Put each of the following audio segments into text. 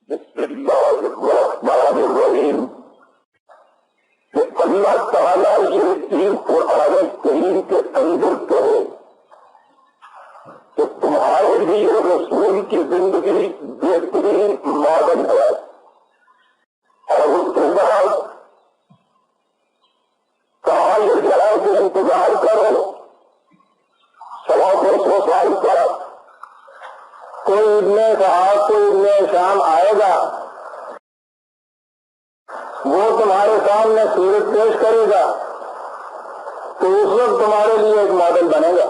بسم اللہ الرحمن الرحیم کہ اللہ تعالیٰ یہ چیز قرآن کریم کے اندر کہے کہ تمہارے لیے رسول کی زندگی بہترین ماڈل ہے، اور اس کے بعد کہا یہ جائے کہ انتظار کرو 100-200 سال کا، کوئی ابن صحاب کوئی ابن شام آئے گا، وہ تمہارے سامنے صورت پیش کرے گا، تو اس وقت تمہارے لیے ایک ماڈل بنے گا۔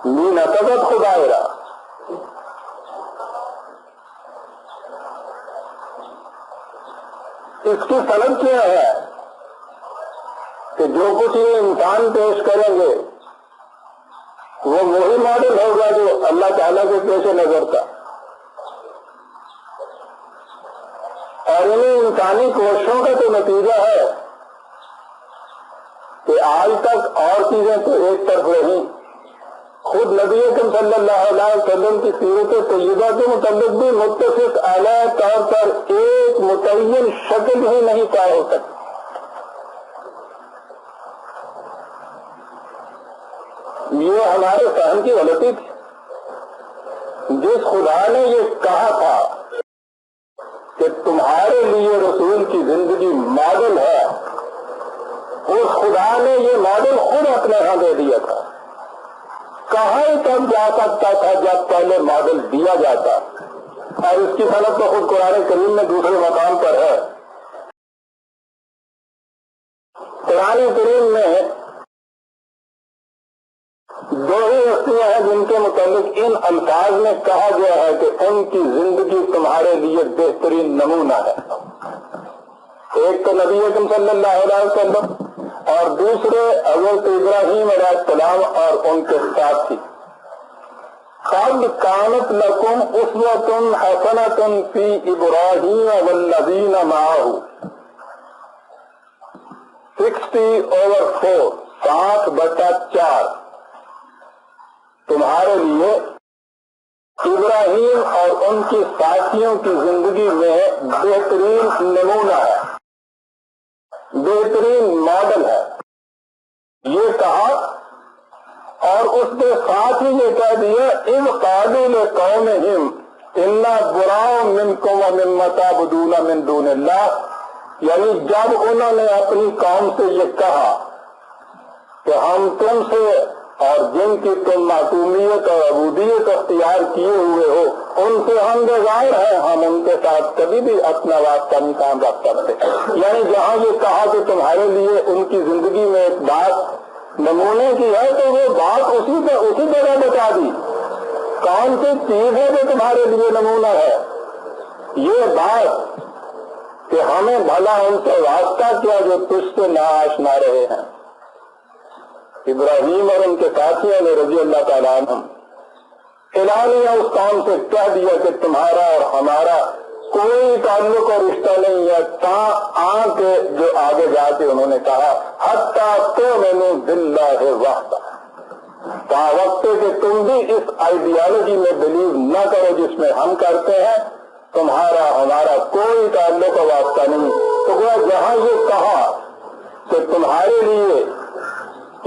مین عقبت خدا رہا، اس کی سند کیا ہے کہ جو کچھ یہ انسان پیش کریں گے وہ وہی ماڈل ہوگا جو اللہ تعالیٰ کے پیش نظر تھا، اور انہیں انسانی کوششوں کا تو نتیجہ ہے کہ آج تک اور چیزیں تو ایک طرف رہی، خود نبی اکرم صلی اللہ علیہ وسلم کی سیرت طیبہ کے متعلق بھی متفق علیہ طور پر ایک متعین شکل ہی نہیں طے ہو سکتی۔ یہ ہمارے فہم کی غلطی تھی۔ جس خدا نے یہ کہا تھا کہ تمہارے لیے رسول کی زندگی ماڈل ہے، اس خدا نے یہ ماڈل خود اپنے ہاں دے دیا تھا۔ کہاں تک جا سکتا تھا جب پہلے ماڈل دیا جاتا، اور اس کی صنعت تو خود قرآن کریم میں دوسرے مقام پر ہے۔ قرآن کریم میں دو ہی ہستیاں ہیں جن کے متعلق ان الفاظ میں کہا گیا ہے کہ ان کی زندگی تمہارے لیے بہترین نمونہ ہے۔ ایک تو نبی اکرم صلی اللہ علیہ وسلم، اور دوسرے حضرت ابراہیم علیہ السلام اور ان کے ساتھی۔ قد کانت لکم اسوۃ حسنۃ فی ابراہیم والذین معہ 60/4 7/4 تمہارے لیے ابراہیم اور ان کے ساتھیوں کی زندگی میں بہترین نمونہ ہے، بہترین ماڈل ہے، یہ کہا، اور اس کے ساتھ ہی یہ کہہ دیا اذ قالوا لقومہم انا براء منکم ومما تعبدون من دون اللہ، یعنی جب انہوں نے اپنی قوم سے یہ کہا کہ ہم تم سے اور جن کی تم معصومیت اور عبودیت اختیار کیے ہوئے ہو ان سے ہم بیزار ہیں، ہم ان کے ساتھ کبھی بھی اپنا واسطہ نہیں قائم رکھ سکتے۔ یعنی جہاں یہ کہا کہ تمہارے لیے ان کی زندگی میں ایک بات نمونے کی ہے، تو وہ بات اسی جگہ بتا دی۔ کون سی چیز ہے جو تمہارے لیے نمونہ ہے؟ یہ بات کہ ہمیں بھلا ان سے واسطہ کیا جو تجھ سے ناآشنا رہے ہیں۔ ابراہیم اور ان کے ساتھیوں نے رضی اللہ تعالیٰ عنہم اعلانیہ اس قوم سے کہہ دیا کہ تمہارا اور ہمارا کوئی تعلق اور رشتہ نہیں ہے، تا کے جو آگے جا کے انہوں نے کہا حتیٰ تؤمنوا باللہ وحدہ، تا وقت کہ تم بھی اس آئیڈیالوجی میں بلیو نہ کرو جس میں ہم کرتے ہیں، تمہارا ہمارا کوئی تعلق اور واسطہ نہیں۔ تو جہاں یہ کہا کہ تمہارے لیے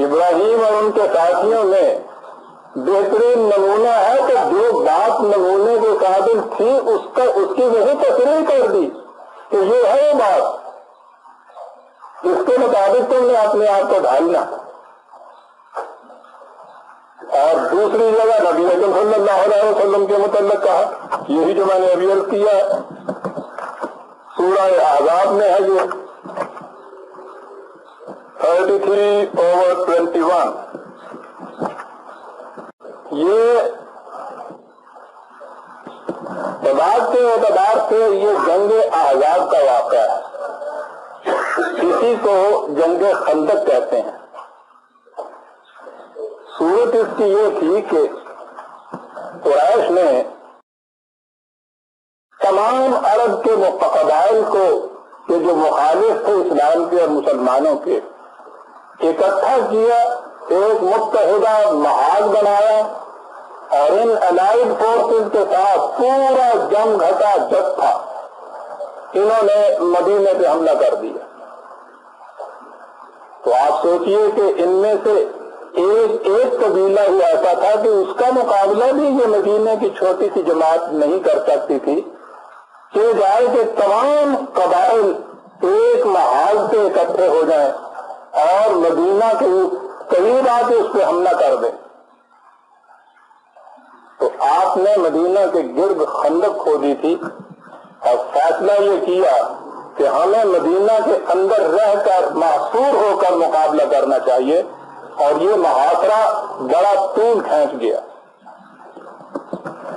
ابراہیم اور ان کے ساتھیوں میں بہترین نمونہ ہے، تو جو بات نمونے کے قابل تھی اس کی وہی تصریح کر دی کہ یہ ہے وہ بات، اس کے مطابق تم نے اپنے آپ کو ڈھالنا۔ اور دوسری جگہ نبی اکرم صلی اللہ علیہ وسلم کے متعلق کہا، یہی جو میں نے ابھی عرض کیا ہے، سورہ احزاب میں ہے یہ 33/21۔ یہ تعداد کے اعتبار سے یہ جنگ احزاب کا واقعہ ہے، کسی کو جنگ خندق کہتے ہیں۔ صورت اس کی یہ تھی کہ قریش نے تمام عرب کے قبائل کو کہ جو مخالف تھے اسلام کے اور مسلمانوں کے اکٹھا کیا، ایک متحدہ محاذ بنایا اور ان الائیڈ فورسز کے ساتھ پورا جم گھٹا جتھا انہوں نے مدینے پہ حملہ کر دیا. تو آپ سوچئے کہ ان میں سے ایک قبیلہ ہی ایسا تھا کہ اس کا مقابلہ بھی یہ مدینے کی چھوٹی سی جماعت نہیں کر سکتی تھی کہ جائے کہ تمام قبائل ایک محاذ پہ اکٹھے ہو جائیں اور مدینہ کے قریب آ کے اس پہ حملہ کر دیں. تو آپ نے مدینہ کے گرد خندق کھودی تھی اور فیصلہ یہ کیا کہ ہمیں مدینہ کے اندر رہ کر محصور ہو کر مقابلہ کرنا چاہیے، اور یہ محاصرہ بڑا طول کھینچ گیا.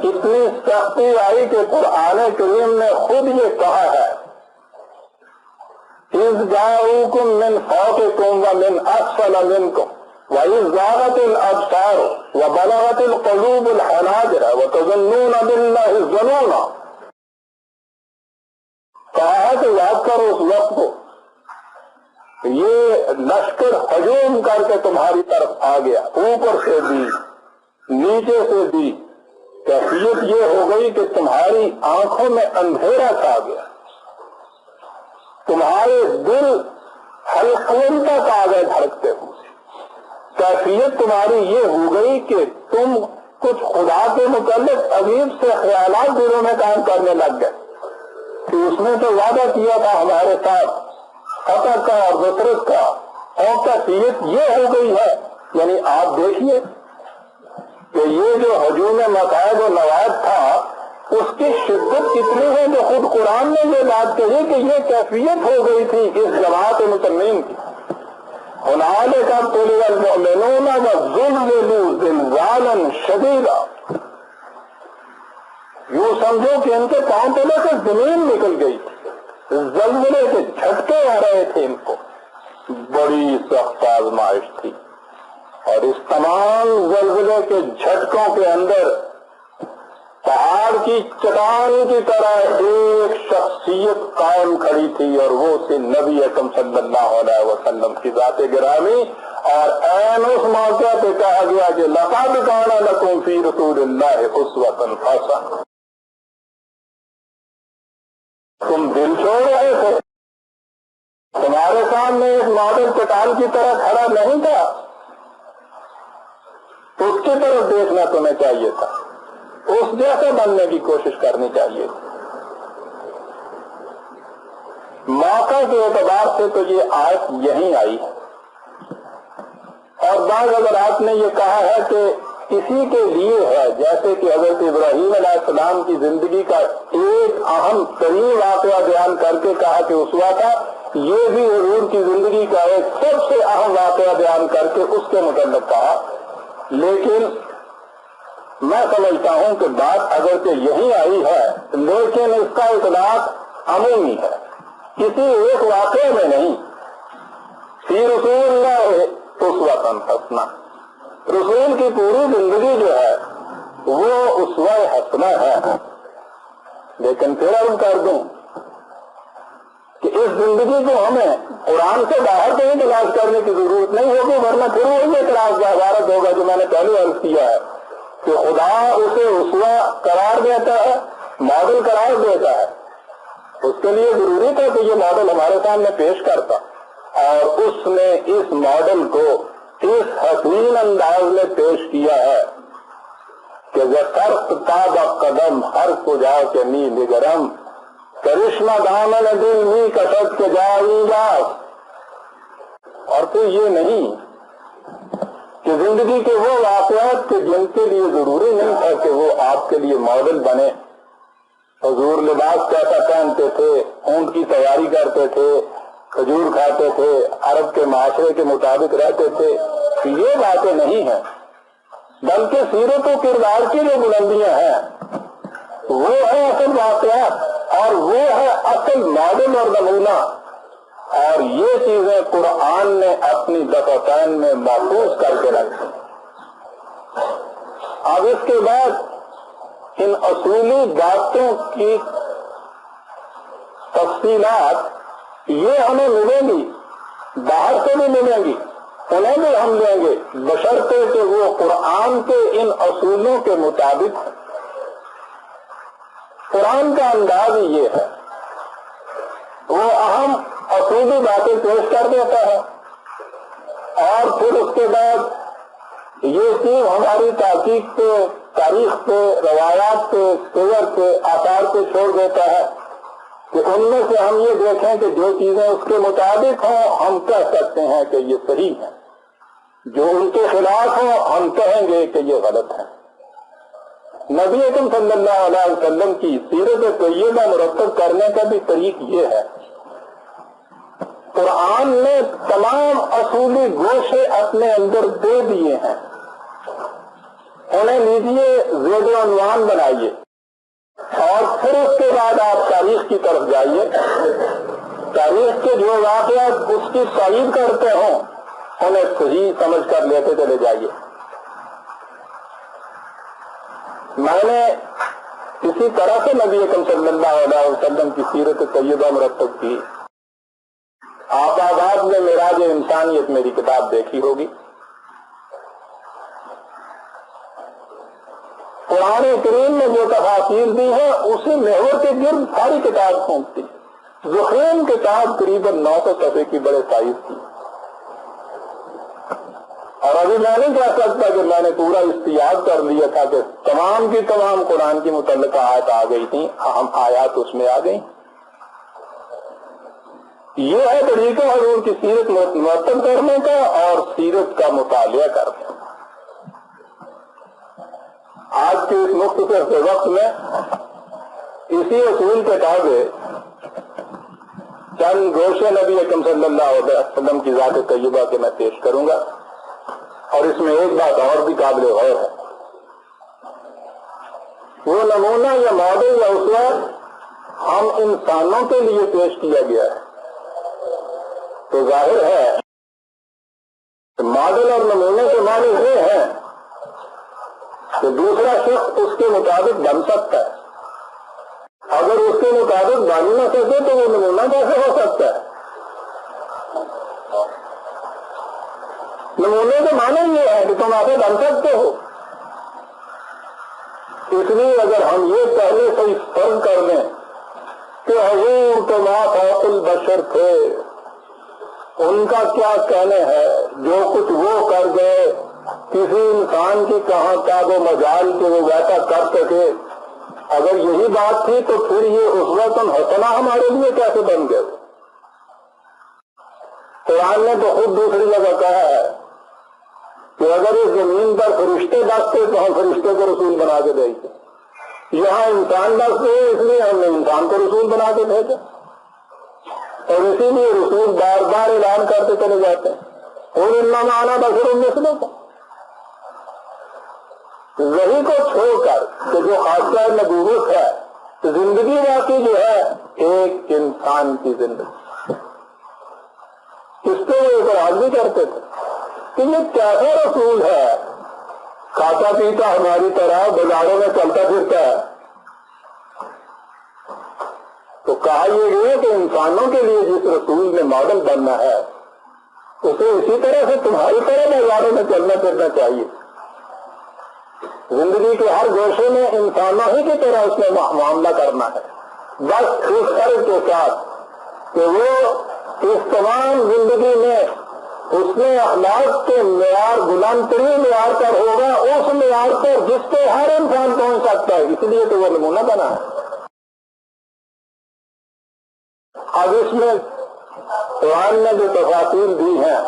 اتنی سختی آئی کہ قرآن کریم نے خود یہ کہا ہے اِذْ جَاءُوكُم مِّن فَوْقِكُم وَمِنْ أَسْفَلَ مِنكُم وَإِذْ زَاغَتِ الْأَبْصَارُ وَبَلَغَتِ الْقُلُوبُ الْحَنَاجِرَ وَتَظُنُّونَ بِاللَّهِ الظُّنُونَ. کہا ہے کہ یاد کرو اس وقت کو یہ لشکر ہجوم کر کے تمہاری طرف آ گیا، اوپر سے بھی نیچے سے بھی. کیفیت یہ ہو گئی کہ تمہاری آنکھوں میں اندھیرا چھا گیا، تمہارے دل حلقوں تک آ گئے دھڑکتے ہوئے. کیفیت تمہاری یہ ہو گئی کہ تم کچھ خدا کے متعلق عجیب سے خیالات دلوں میں کام کرنے لگ گئے کہ اس نے تو وعدہ کیا تھا ہمارے ساتھ فتح کا اور نصرت کا، اور کیفیت یہ ہو گئی ہے. یعنی آپ دیکھیے کہ یہ جو ہجوم مصائب و نوائب تھا اس کی شدت کتنی ہے جو خود قرآن نے یہ بات کہی کہ یہ کیفیت ہو گئی تھی اس جماعت مسلمین کی. هنالک ابتلی المؤمنون وزلزلوا زلزالا شدیدا. یوں سمجھو کہ ان کے پاؤں تلے سے زمین نکل گئی تھی، زلزلے کے جھٹکے آ رہے تھے ان کو. بڑی سخت آزمائش تھی، اور اس تمام زلزلے کے جھٹکوں کے اندر پہاڑ کی چٹان کی طرح ایک شخصیت قائم کھڑی تھی، اور وہ تھی نبی اکرم صلی اللہ علیہ وسلم کی ذات گرامی. اور عین اس موقع پہ کہا گیا کہ لقد کان لکم فی رسول اللہ اسوۃ حسنہ. تم دل چھوڑ رہے تھے، تمہارے سامنے ایک ماڈل چٹان کی طرح کھڑا نہیں تھا، اس کی طرف دیکھنا تمہیں چاہیے تھا، اس جیسا بننے کی کوشش کرنی چاہیے تھی. موقع کے اعتبار سے تو یہ آیت یہیں آئی ہے، اور بعض حضرات نے یہ کہا ہے کہ اسی کے لیے ہے، جیسے کہ حضرت ابراہیم علیہ السلام کی زندگی کا ایک اہم ترین واقعہ بیان کر کے کہا کہ اسوہ تھا، یہ بھی حضور کی زندگی کا ایک سب سے اہم واقعہ بیان کر کے اس کے متعلق کہا. لیکن میں سمجھتا ہوں کہ بات اگرچہ یہی آئی ہے لیکن اس کا اطلاق عمومی ہے، کسی ایک واقعے میں نہیں. فی رسول اللہ اسوۃ حسنہ، رسول کی پوری زندگی جو ہے وہ اسوہ حسنہ ہے. لیکن پھر عرض کر دوں کہ اس زندگی کو ہمیں قرآن سے باہر کہیں تلاش کرنے کی ضرورت نہیں ہوگی، ورنہ پھر وہی اعتراض کا عبارت ہوگا جو میں نے پہلے عرض کیا ہے کہ خدا اسے اسوہ قرار دیتا ہے، ماڈل قرار دیتا ہے. اس کے لیے ضروری تھا کہ یہ ماڈل ہمارے سامنے پیش کرتا، اور اس نے اس ماڈل کو اس حسین انداز میں پیش کیا ہے کہ ذکرت تاب قدم ہر کجا کے نیل گرم کرشمہ دامن دل می کشت کے جائی جاس. اور پھر یہ نہیں کہ زندگی کے وہ واقعات کے جن کے لیے ضروری نہیں تھا کہ وہ آپ کے لیے ماڈل بنے. حضور لباس کیسا پہنتے تھے، اونٹ کی تیاری کرتے تھے، کھجور کھاتے تھے، عرب کے معاشرے کے مطابق رہتے تھے، یہ باتیں نہیں ہیں، بلکہ سیرت و کردار کی جو بلندیاں ہیں وہ ہے اصل واقعات، اور وہ ہے اصل ماڈل اور نمونہ. اور یہ چیزیں قرآن نے اپنی دفتین میں محفوظ کر کے رکھی. اب اس کے بعد ان اصولی باتوں کی تفصیلات یہ ہمیں ملیں گی، باہر سے بھی ملیں گی، انہیں بھی ہم لیں گے بشرطے کہ وہ قرآن کے ان اصولوں کے مطابق ہیں۔ قرآن کا انداز ہی یہ ہے، وہ اہم اصولی باتیں پیش کر دیتا ہے اور پھر اس کے بعد یہ چیز ہماری تحقیق پہ، تاریخ پہ، روایات پہ، سیر پہ، آثار پہ چھوڑ دیتا ہے کہ ان میں سے ہم یہ دیکھیں کہ جو چیزیں اس کے مطابق ہوں ہم کہہ سکتے ہیں کہ یہ صحیح ہے، جو ان کے خلاف ہوں ہم کہیں گے کہ یہ غلط ہے۔ نبی اکرم صلی اللہ علیہ وسلم کی سیرت طیبہ مرتب کرنے کا بھی طریق یہ ہے، قرآن نے تمام اصولی گوشے اپنے اندر دے دیے ہیں، انہیں لیجیے زید و عنوان بنائیے اور پھر اس کے بعد آپ تاریخ کی طرف جائیے، تاریخ کے جو واقعات اس کی تائید کرتے ہوں انہیں صحیح سمجھ کر لیتے چلے جائیے۔ میں نے اسی طرح سے نبی اکرم صلی اللہ علیہ وسلم کی سیرت طیبہ مرتب کی۔ آپ آباد میں معراج انسانیت میری کتاب دیکھی ہوگی۔ قرآن کریم میں جو تفاصیل دی ہے اسی محور کے گرد ساری کتاب پھونکتی۔ ذخیم کتاب قریباً 900 صفحے کی بڑے سائز کی، اور ابھی میں نہیں کہہ سکتا کہ میں نے پورا استیاب کر لیا تھا کہ تمام کی تمام قرآن کی متعلقہ آیات آ گئی تھیں، اہم آیات اس میں آ گئی۔ یہ ہے طریقہ حضور کی سیرت مرتب کرنے کا اور سیرت کا مطالعہ کرنے کا۔ آج کے اس مختصر سے وقت میں اسی اصول کے تابع چند گوشے نبی اکرم صلی اللہ علیہ وسلم کی ذات طیبہ کے میں پیش کروں گا، اور اس میں ایک بات اور بھی قابل غور ہے، وہ نمونہ یا ماڈل یا اسوہ ہم انسانوں کے لیے پیش کیا گیا ہے، تو ظاہر ہے کہ ماڈل اور نمونے کے معنی یہ ہیں کہ دوسرا شخص اس کے مطابق بن سکتا ہے، اگر اس کے مطابق بن نہ سکے تو وہ نمونہ کیسے ہو سکتا ہے؟ نمونے کے معنی یہ ہے کہ تم ایسے بن سکتے ہو۔ اس لیے اگر ہم یہ پہلے سے فرض کر لیں کہ حضور تو ما فوق البشر تھے، ان کا کیا کہنے ہے، جو کچھ وہ کر گئے کسی انسان کی کہاں تاب و مجال کہ وہ ویسا کر سکے، اگر یہی بات تھی تو پھر یہ اسوۃ حسنہ ہمارے لیے کیسے بن گئے؟ قرآن نے تو خود دوسری جگہ کہا ہے کہ اگر اس زمین پر فرشتے بستے تو ہم فرشتے کو رسول بنا کے دیں گے، یہاں انسان بستے ہیں اس لیے ہم نے انسان کو رسول بنا کے بھیجا، اور اسی لیے رسول بار بار اعلان کرتے چلے جاتے ہیں اور انما انا بشر مثلکم۔ وہی کو چھوڑ کر کہ جو خاصہ نبوت ہے، زندگی واقعی جو ہے ایک انسان کی زندگی، اس پہ وہ اعتراض بھی کرتے تھے کہ یہ کیسا رسول ہے، کھاتا پیتا ہماری طرح بازاروں میں چلتا پھرتا ہے؟ تو کہا یہ گیا کہ انسانوں کے لیے جس رسول نے ماڈل بننا ہے اسے اسی طرح سے تمہاری طرح بازاروں میں چلنا پھرنا چاہیے، زندگی کے ہر گوشے میں انسانوں ہی کی طرح اس میں معاملہ کرنا ہے، بس اس فرق کے ساتھ کہ وہ اس تمام زندگی میں اس نے اخلاق کے معیار بلند ترین معیار پر ہوگا، اس معیار پر جس پہ ہر انسان پہنچ سکتا ہے، اس لیے تو وہ نمونہ بنا ہے۔ اب اس میں قرآن نے جو تفاصیل دی ہیں،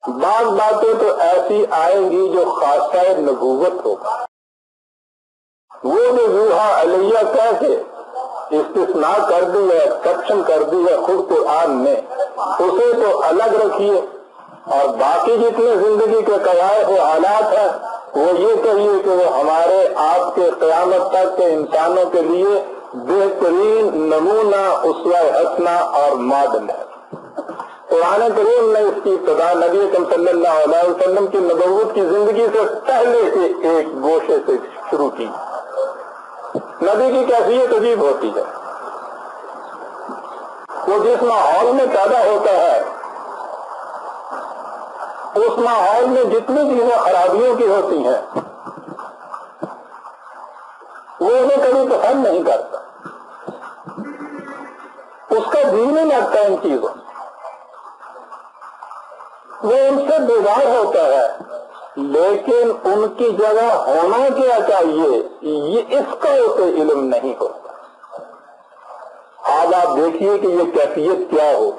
بعض باتیں تو ایسی آئیں گی جو خاصہ نبوت ہوگا، وہ جو یوحا علیہ کہہ کے استثناء کر دی ہے، ایکسپشن کر دی ہے خود قرآن نے، اسے تو الگ رکھیے، اور باقی جتنے زندگی کے قواعد و حالات ہیں وہ یہ کہیے کہ وہ ہمارے آپ کے قیامت تک کے انسانوں کے لیے بہترین نمونہ، اسوہ حسنہ اور ماڈل ہے۔ قرآن کریم نے اس کی ابتدا نبی اکرم صلی اللہ علیہ وسلم کی نبوت کی زندگی سے پہلے کے ایک گوشے سے شروع کی۔ نبی کی کیفیت عجیب ہوتی ہے، وہ جس ماحول میں پیدا ہوتا ہے اس ماحول میں جتنی چیزیں خرابیوں کی ہوتی ہیں وہ انہیں کبھی پسند نہیں کرتا، اس کا جی نہیں لگتا ان چیزوں، وہ ان سے بیزار ہوتا ہے، لیکن ان کی جگہ ہونا کیا چاہیے یہ اس کا اسے علم نہیں ہوتا۔ آج آپ دیکھیے کہ یہ کیفیت کیا ہو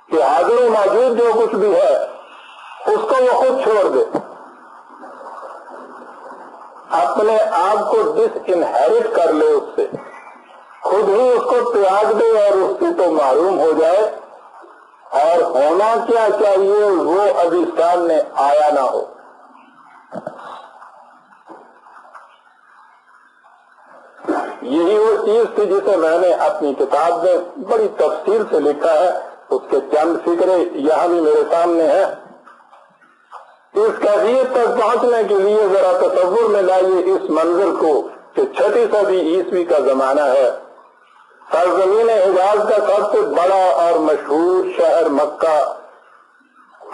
کہ حاضر و موجود جو کچھ بھی ہے اس کو وہ خود چھوڑ دے، اپنے آپ کو ڈس انہیرٹ کر لے، اس سے خود ہی اس کو تیاگ دے اور اس سے تو معلوم ہو جائے، اور ہونا کیا چاہیے وہ ابھی سامنے آیا نہ ہو۔ یہی وہ چیز تھی جسے میں نے اپنی کتاب میں بڑی تفصیل سے لکھا ہے، اس کے چند فکرے یہاں بھی میرے سامنے ہیں۔ اس کیفیت تک پہنچنے کے لیے ذرا تصور میں لائیے اس منظر کو کہ 6 صدی عیسوی کا زمانہ ہے، سرزمین حجاز کا سب سے بڑا اور مشہور شہر مکہ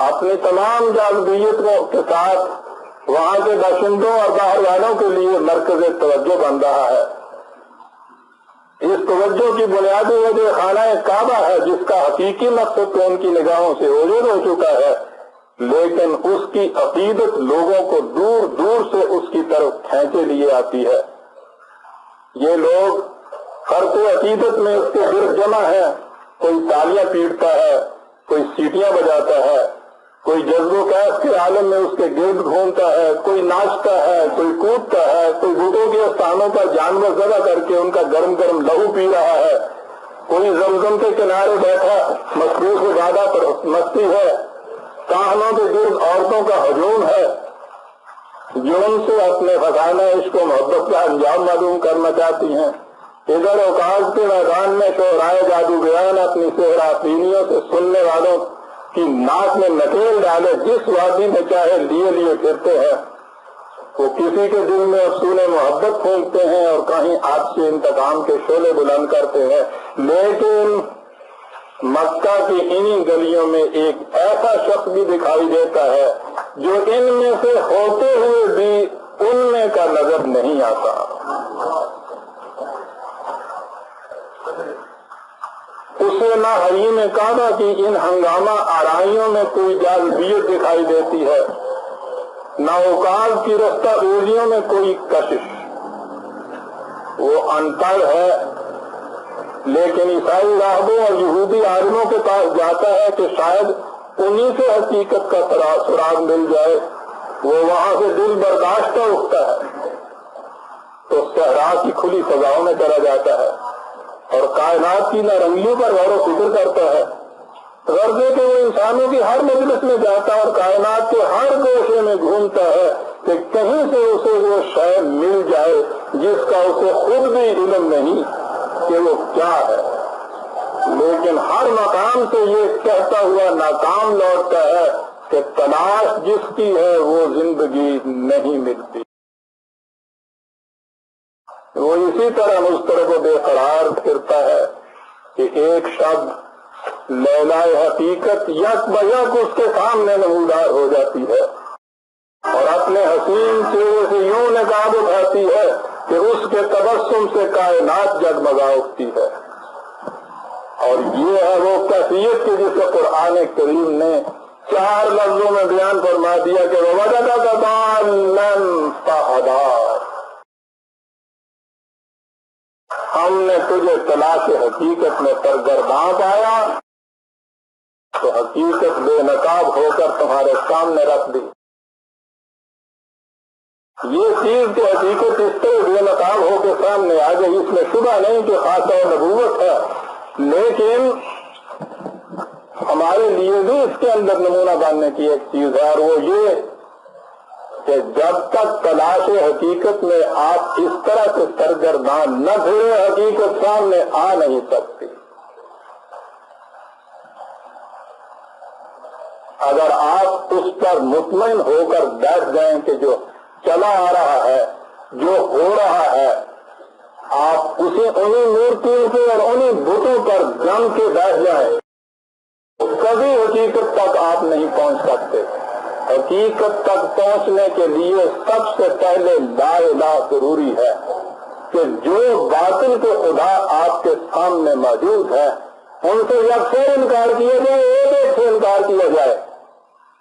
اپنی تمام جاذبیتوں کے ساتھ وہاں کے باشندوں اور باہر والوں کے لیے مرکز توجہ بن رہا ہے۔ اس توجہ کی بنیادی وجہ خانہ کعبہ ہے، جس کا حقیقی مقصد تو ان کی نگاہوں سے اوجھل ہو چکا ہے، لیکن اس کی عقیدت لوگوں کو دور دور سے اس کی طرف کھینچے لیے آتی ہے۔ یہ لوگ فرق عقیدت میں اس کے گرد جمع ہے، کوئی تالیاں پیٹتا ہے، کوئی سیٹیاں بجاتا ہے، کوئی جذب و کیف کے عالم میں اس کے گرد گھومتا ہے، کوئی ناچتا ہے، کوئی کودتا ہے، کوئی بتوں کے استانوں پر جانور ذبح کر کے ان کا گرم گرم لہو پی رہا ہے، کوئی زمزم کے کنارے بیٹھا مصروف زیادہ پر مستی ہے، کاہنوں کے گرد عورتوں کا ہجوم ہے جو ان سے اپنے خزانہ عشق و محبت کا انجام معلوم کرنا چاہتی ہیں۔ ادھر اوقاز کے میدان میں شعرائے جادو بیان اپنی صحرافینیوں سے سننے والوں کی ناک میں نکیل ڈالے جس وادی میں چاہے لیے لیے پھرتے ہیں، وہ کسی کے دل میں افسون محبت پھونکتے ہیں اور کہیں آپسی انتقام کے شعلے بلند کرتے ہیں، لیکن مکہ کی انہی گلیوں میں ایک ایسا شخص بھی دکھائی دیتا ہے جو ان میں سے ہوتے ہوئے بھی ان میں کا نظر نہیں آتا۔ اسے نہ حریم کعبہ کی ان ہنگامہ آرائیوں میں کوئی جاذبیت دکھائی دیتی ہے، نہ اوقاز کی رستہ روزیوں میں کوئی کشش۔ وہ ان پڑھ ہے لیکن عیسائی راہبوں اور یہودی عالموں کے پاس جاتا ہے کہ شاید انہی سے حقیقت کا سراغ مل جائے۔ وہ وہاں سے دل برداشتہ اٹھتا ہے تو صحرا کی کھلی فضاؤں میں چلا جاتا ہے اور کائنات کی نارنگیوں پر غور و فکر کرتا ہے، غرضے کہ وہ انسانوں کی ہر مجلس میں جاتا ہے اور کائنات کے ہر گوشے میں گھومتا ہے کہ کہیں سے اسے وہ شے مل جائے جس کا اسے خود بھی علم نہیں کہ وہ کیا ہے، لیکن ہر مقام سے یہ کہتا ہوا ناکام لوٹتا ہے کہ تلاش جس کی ہے وہ زندگی نہیں ملتی۔ وہ اسی طرح مضطرب و بے قرار پھرتا ہے کہ ایک شب لیلائے حقیقت یک بیک اس کے سامنے نمودار ہو جاتی ہے اور اپنے حسین چہرے سے یوں نقاب اٹھاتی ہے کہ اس کے تبسم سے کائنات جگمگا اٹھتی ہے۔ اور یہ ہے وہ کیفیت کی جسے قرآن کریم نے 4 لفظوں میں بیان فرما دیا کہ وَوَجَدَكَ ضَالًّا فَهَدَىٰ، ہم نے تجھے تلاش حقیقت میں سرگرداں پایا تو حقیقت بے نقاب ہو کر تمہارے سامنے رکھ دی۔ یہ چیز کہ حقیقت اس طرح بے نقاب ہو کے سامنے آ گئی، اس میں شبہ نہیں کہ خاصہ نبوت ہے، لیکن ہمارے لیے بھی اس کے اندر نمونہ بننے کی ایک چیز ہے، اور وہ یہ کہ جب تک تلاش حقیقت میں آپ اس طرح سے سرگردان نہ پھرے حقیقت سامنے آ نہیں سکتی۔ اگر آپ اس پر مطمئن ہو کر بیٹھ جائیں کہ جو چلا آ رہا ہے، جو ہو رہا ہے، آپ اسے انہی مورتیوں سے اور انہی بتوں پر جم کے بیٹھ جائیں، کبھی حقیقت تک آپ نہیں پہنچ سکتے۔ حقیقت تک پہنچنے کے لیے سب سے پہلے لا الہ ضروری ہے کہ جو باطل کے خدا آپ کے سامنے موجود ہے ان سے یکسر انکار کیا جائے، ایک سے انکار کیا جائے،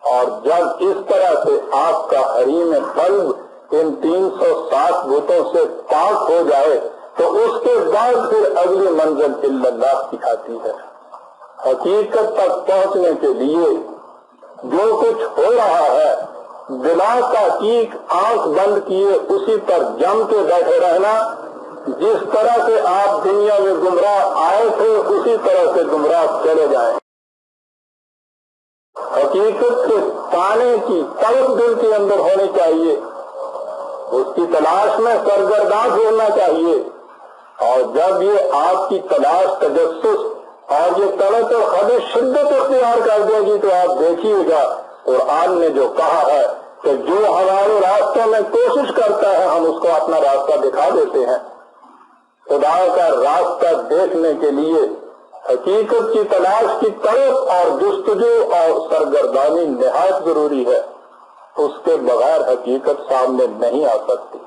اور جب اس طرح سے آپ کا حریم قلب ان 360 بتوں سے پاک ہو جائے تو اس کے بعد پھر اگلی منزل الا اللہ کی آتی ہے۔ حقیقت تک پہنچنے کے لیے جو کچھ ہو رہا ہے بلا تحقیق آنکھ بند کیے اسی پر جم کے بیٹھے رہنا، جس طرح سے آپ دنیا میں گمراہ آئے تھے اسی طرح سے گمراہ چلے جائیں۔ حقیقت کے پانے کی طلب دل کے اندر ہونی چاہیے، اس کی تلاش میں سرگرداں ہونا چاہیے، اور جب یہ آپ کی تلاش، تجسس اور یہ طلب اور خواہش شدت اختیار کر دے گی تو آپ دیکھیے گا قرآن نے جو کہا ہے کہ جو ہمارے راستوں میں کوشش کرتا ہے ہم اس کو اپنا راستہ دکھا دیتے ہیں۔ خدا کا راستہ دیکھنے کے لیے حقیقت کی تلاش کی طرف اور جستجو اور سرگردانی نہایت ضروری ہے، اس کے بغیر حقیقت سامنے نہیں آ سکتی۔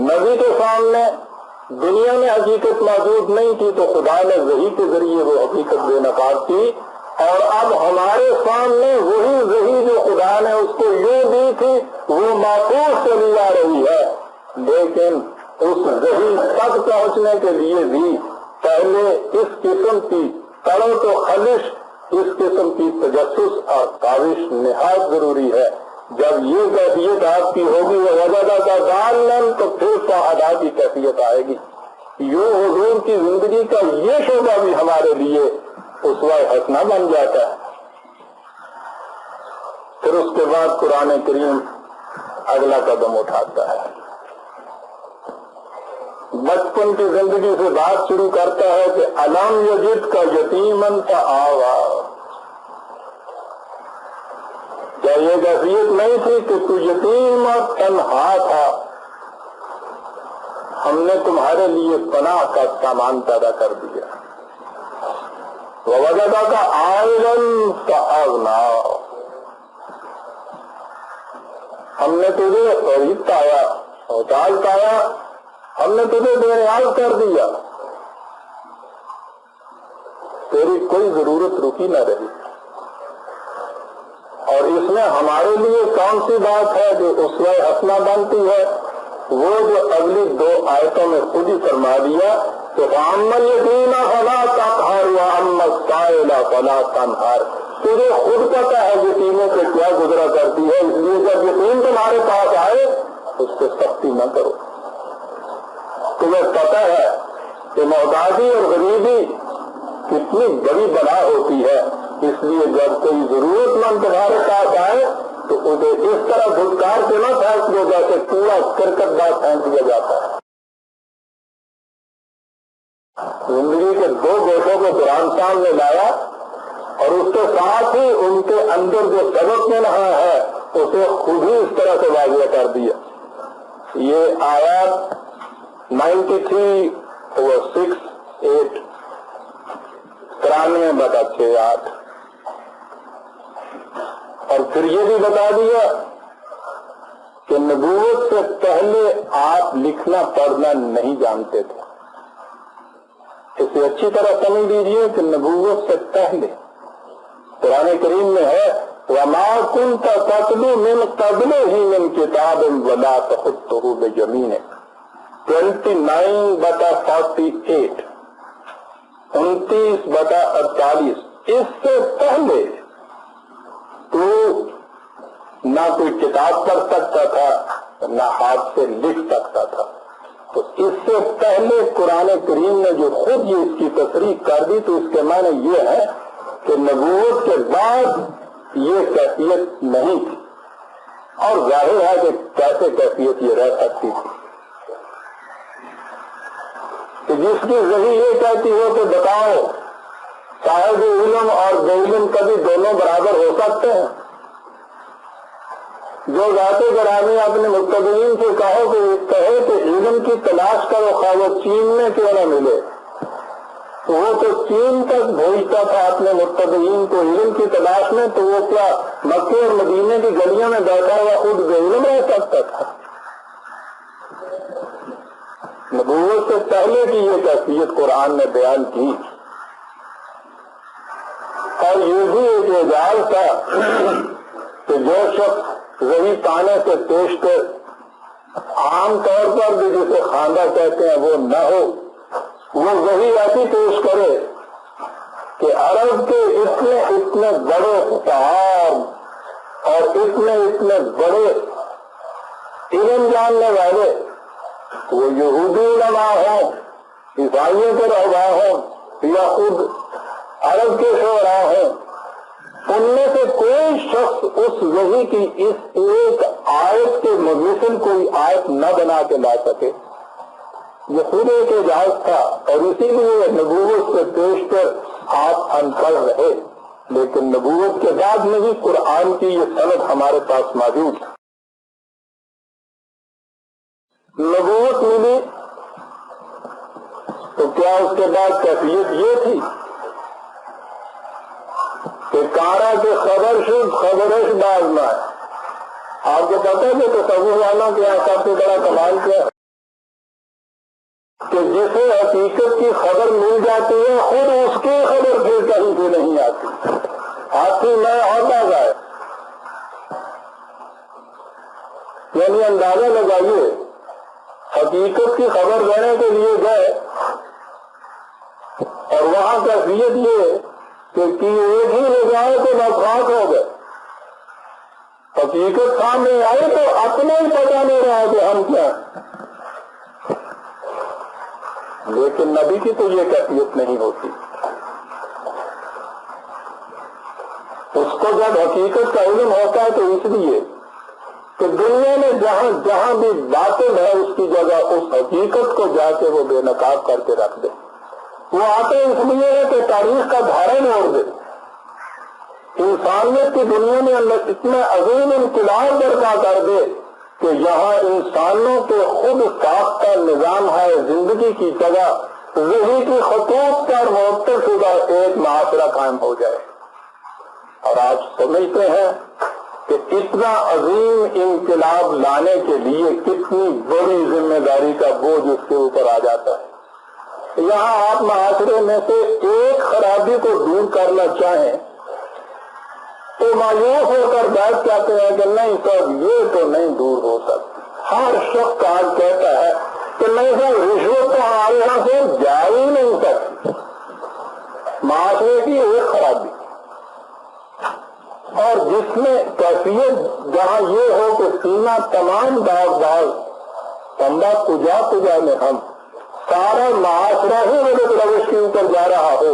نبی کے سامنے دنیا میں حقیقت موجود نہیں تھی تو خدا نے وحی کے ذریعے وہ حقیقت بے نقاب کی، اور اب ہمارے سامنے وہی وحی جو خدا نے اس کو یوں دی تھی وہ محفوظ چلی آ رہی ہے، لیکن اس وحی تک پہنچنے کے لیے بھی پہلے اس قسم کی طلب و خلش، اس قسم کی تجسس اور کاوش نہایت ضروری ہے۔ جب یہ کیفیت آپ کی ہوگی وہ وجدہ کا دالن تو پھر شہدا کی کیفیت آئے گی۔ یوں حضور کی زندگی کا یہ شعبہ بھی ہمارے لیے اسوہ حسنہ بن جاتا ہے۔ پھر اس کے بعد قرآن کریم اگلا قدم اٹھاتا ہے، بچپن کی زندگی سے بات شروع کرتا ہے کہ الم یجد کا یتیمن فآویٰ، کیا یہ کیفیت نہیں تھی کہ تو یتیم اور تنہا تھا، ہم نے تمہارے لیے پناہ کا سامان پیدا کر دیا۔ ووجدک عائلا فأغنیٰ، ہم نے تجھے غریب پایا، محتاج پایا، ہم نے تجھے بے نیاز کر دیا، تیری کوئی ضرورت رکی نہ رہی۔ اور اس میں ہمارے لیے کون سی بات ہے جو اسوہ حسنہ بنتی ہے؟ وہ جو اگلی 2 آیتوں میں خود ہی فرما دیا کہ فَأَمَّا الْيَتِيمَ فَلَا تَقْهَرْ وَأَمَّا السَّائِلَ فَلَا تَنْهَرْ، تجھے خود پتا ہے یتیموں پہ کیا گزرا کرتی ہے، اس لیے جب یتیم تمہارے پاس آئے اس پہ سختی نہ کرو۔ تمہیں پتا ہے کہ محتاجی اور غریبی کتنی بڑی بلا ہوتی ہے، اس لیے جب کوئی ضرورت مند تمہارے پاس آئے تو اسے اس طرح دھتکار کے نہ پھینک دو جیسے پورا کرکٹ بات پھینک دیا جاتا ہے۔ زندگی کے 2 گوشوں کو قرآن سامنے لایا اور اس کے ساتھ ہی ان کے اندر جو سبق میں رہا ہے اسے خود ہی اس طرح سے واضح کر دیا۔ یہ آیات 93/6-8 93/6-8، اور پھر یہ بھی بتا دیا کہ نبوت سے پہلے آپ لکھنا پڑھنا نہیں جانتے تھے۔ اسے اچھی طرح سمجھ لیجیے کہ نبوت سے پہلے قرآن کریم میں ہے وَمَا كُنْتَ تَتْلُو مِنْ قَبْلِهِ مِنْ كِتَابٍ وَلَا تَخُطُّهُ بِيَمِينِكَ 29/48 29/48۔ اس سے پہلے تو نہ کوئی کتاب پڑھ سکتا تھا نہ ہاتھ سے لکھ سکتا تھا، تو اس سے پہلے قرآن کریم نے جو خود یہ اس کی تصریح کر دی تو اس کے معنی یہ ہے کہ نبوت کے بعد یہ کیفیت نہیں تھی، اور ظاہر ہے کہ کیسے کیفیت یہ رہ سکتی تھی کہ جس کی وحی یہ کہتی ہو کہ بتاؤ صاحب علم اور بے علم کبھی دونوں برابر ہو سکتے ہیں؟ جو ذات گرامی اپنے متبعین سے کہے کہ علم کی تلاش کرو خواہ وہ چین میں کیوں نہ ملے، وہ تو چین تک بھیجتا تھا اپنے متبعین کو علم کی تلاش میں، تو وہ کیا مکے اور مدینے کی گلیوں میں بیٹھا ہوا خود بے علم رہ سکتا تھا؟ نبوت سے پہلے کی یہ کیفیت قرآن نے بیان کی، اور یہ بھی ایک اعجاز تھا کہ جو شخص وہی پانے سے پیش کر عام طور پر بھی جسے خواندہ کہتے ہیں وہ نہ ہو، وہ وہی ایسی پیش کرے کہ عرب کے اتنے بڑے فقہاء اور اتنے بڑے علم جاننے والے، وہ یہودی علماء ہوں، عیسائیوں کے رہبر ہوں یا خود عرب کے شعراء ہوں، ان میں سے کوئی شخص اس وحی کی اس ایک آیت کے ممثل کوئی آیت نہ بنا کے لا سکے۔ یہ خود ایک اعجاز تھا، اور اسی لیے نبوت سے پیش کر آپ ان پڑھ رہے، لیکن نبوت کے بعد میں ہی قرآن کی یہ سند ہمارے پاس موجود ہے۔ نبوت ملی تو کیا اس کے بعد کیفیت یہ تھی کہ کارا کے خبرش باز نہ ہے؟ آپ کو پتہ ہے کہ تصوف والوں کے یہاں سب سے بڑا کمال کیا ہے کہ جسے حقیقت کی خبر مل جاتی ہے خود اس کی خبر پھر کہیں سے نہیں آتی، ہاتھی میں اور باز آئے۔ یعنی اندازہ لگائیے، حقیقت کی خبر لینے کے لیے گئے اور وہاں کیفیت یہ کہ ایک ہی لگائے تو نفاق ہو گئے، حقیقت سامنے آئے تو اپنا ہی پتہ نہیں رہا کہ ہم کیا۔ لیکن نبی کی تو یہ کیفیت نہیں ہوتی، اس کو جب حقیقت کا علم ہوتا ہے تو اس لیے کہ دنیا میں جہاں جہاں بھی باطل ہے اس کی جگہ اس حقیقت کو جا کے وہ بے نقاب کر کے رکھ دے۔ وہ آتے اس لیے ہے کہ تاریخ کا دھارا موڑ دے، انسانیت کی دنیا میں اتنا عظیم انقلاب برپا کر دے کہ یہاں انسانوں کے خود ساختہ نظام ہے زندگی کی جگہ وحی کی خطوط پر مرتب شدہ ایک معاشرہ قائم ہو جائے۔ اور آپ سمجھتے ہیں کہ اتنا عظیم انقلاب لانے کے لیے کتنی بڑی ذمہ داری کا بوجھ اس کے اوپر آ جاتا ہے۔ یہاں آپ معاشرے میں سے ایک خرابی کو دور کرنا چاہیں تو مایوس ہو کر بیٹھ جاتے ہیں کہ نہیں سر یہ تو نہیں دور ہو سکتی۔ ہر شخص آج کہتا ہے کہ نہیں سر رشوت تو ہمارے یہاں سے جا ہی نہیں سکتی، معاشرے کی ایک خرابی۔ اور جس میں کیفیت جہاں یہ ہو کہ سینہ تمام داغ تمبا پجا میں ہم سارا معاشرہ ہی غلط روش کے اوپر جا رہا ہو،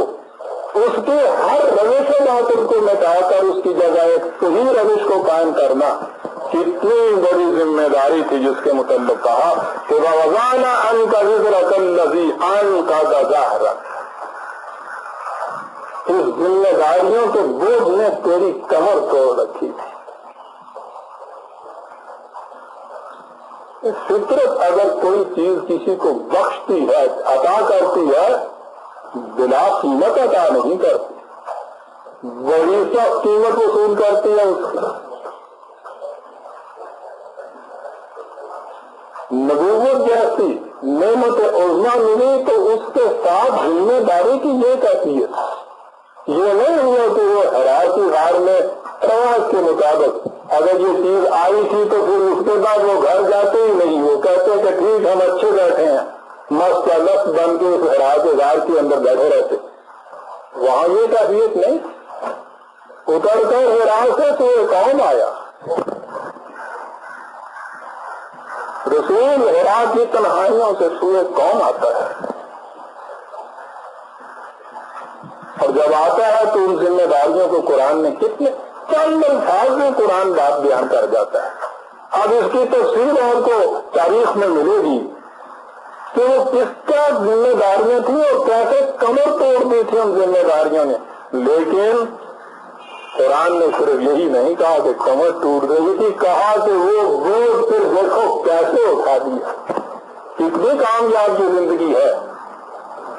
اس کے ہر روش و باطل کو مٹا کر اس کی جگہ ایک صحیح روش کو قائم کرنا کتنی بڑی ذمہ داری تھی، جس کے متعلق کہا کہ وَوَضَعْنَا عَنْكَ وِزْرَكَ الَّذِي أَنقَضَ ظَهْرَكَ، اس ذمہ داریوں کے بوجھ نے تیری کمر توڑ رکھی تھی۔ فطرت اگر کوئی چیز کسی کو بخشتی ہے، عطا کرتی ہے، بلا قیمت عطا نہیں کرتی، بڑی سخت قیمت وصول کرتی ہے اس کی۔ نبوت جیسی نعمت عظمیٰ ملی تو اس کے ساتھ ذمہ داری کی یہ کیفیت، یہ نہیں ہوا کہ وہ حرا کی غار میں رواج کے مطابق اگر یہ چیز آئی تھی تو پھر اس کے بعد وہ گھر جاتے ہی نہیں، وہ کہتے کہ ٹھیک ہم اچھے بیٹھے ہیں، مست کا لفظ بن کے اس حرا کے غار کے اندر بیٹھے رہتے۔ وہاں یہ کیفیت نہیں، اتر کر حرا سے تو یہ قوم آیا، رسول حرا کی تنہائیوں سے سوئے قوم آتا ہے، اور جب آتا ہے تو ان ذمہ داریوں کو قرآن نے کتنے چند الفاظ میں قرآن بات بیان کر جاتا ہے۔ اب اس کی تفصیل آپ کو تاریخ میں ملے گی کہ وہ کس کا ذمہ داریاں تھیں اور کیسے کمر توڑ دی تھی ان ذمہ داریوں نے، لیکن قرآن نے صرف یہی نہیں کہا کہ کمر ٹوٹ گئی تھی، کہا کہ وہ بوجھ پھر دیکھو کیسے اٹھا دیا۔ کتنی کامیاب کی زندگی ہے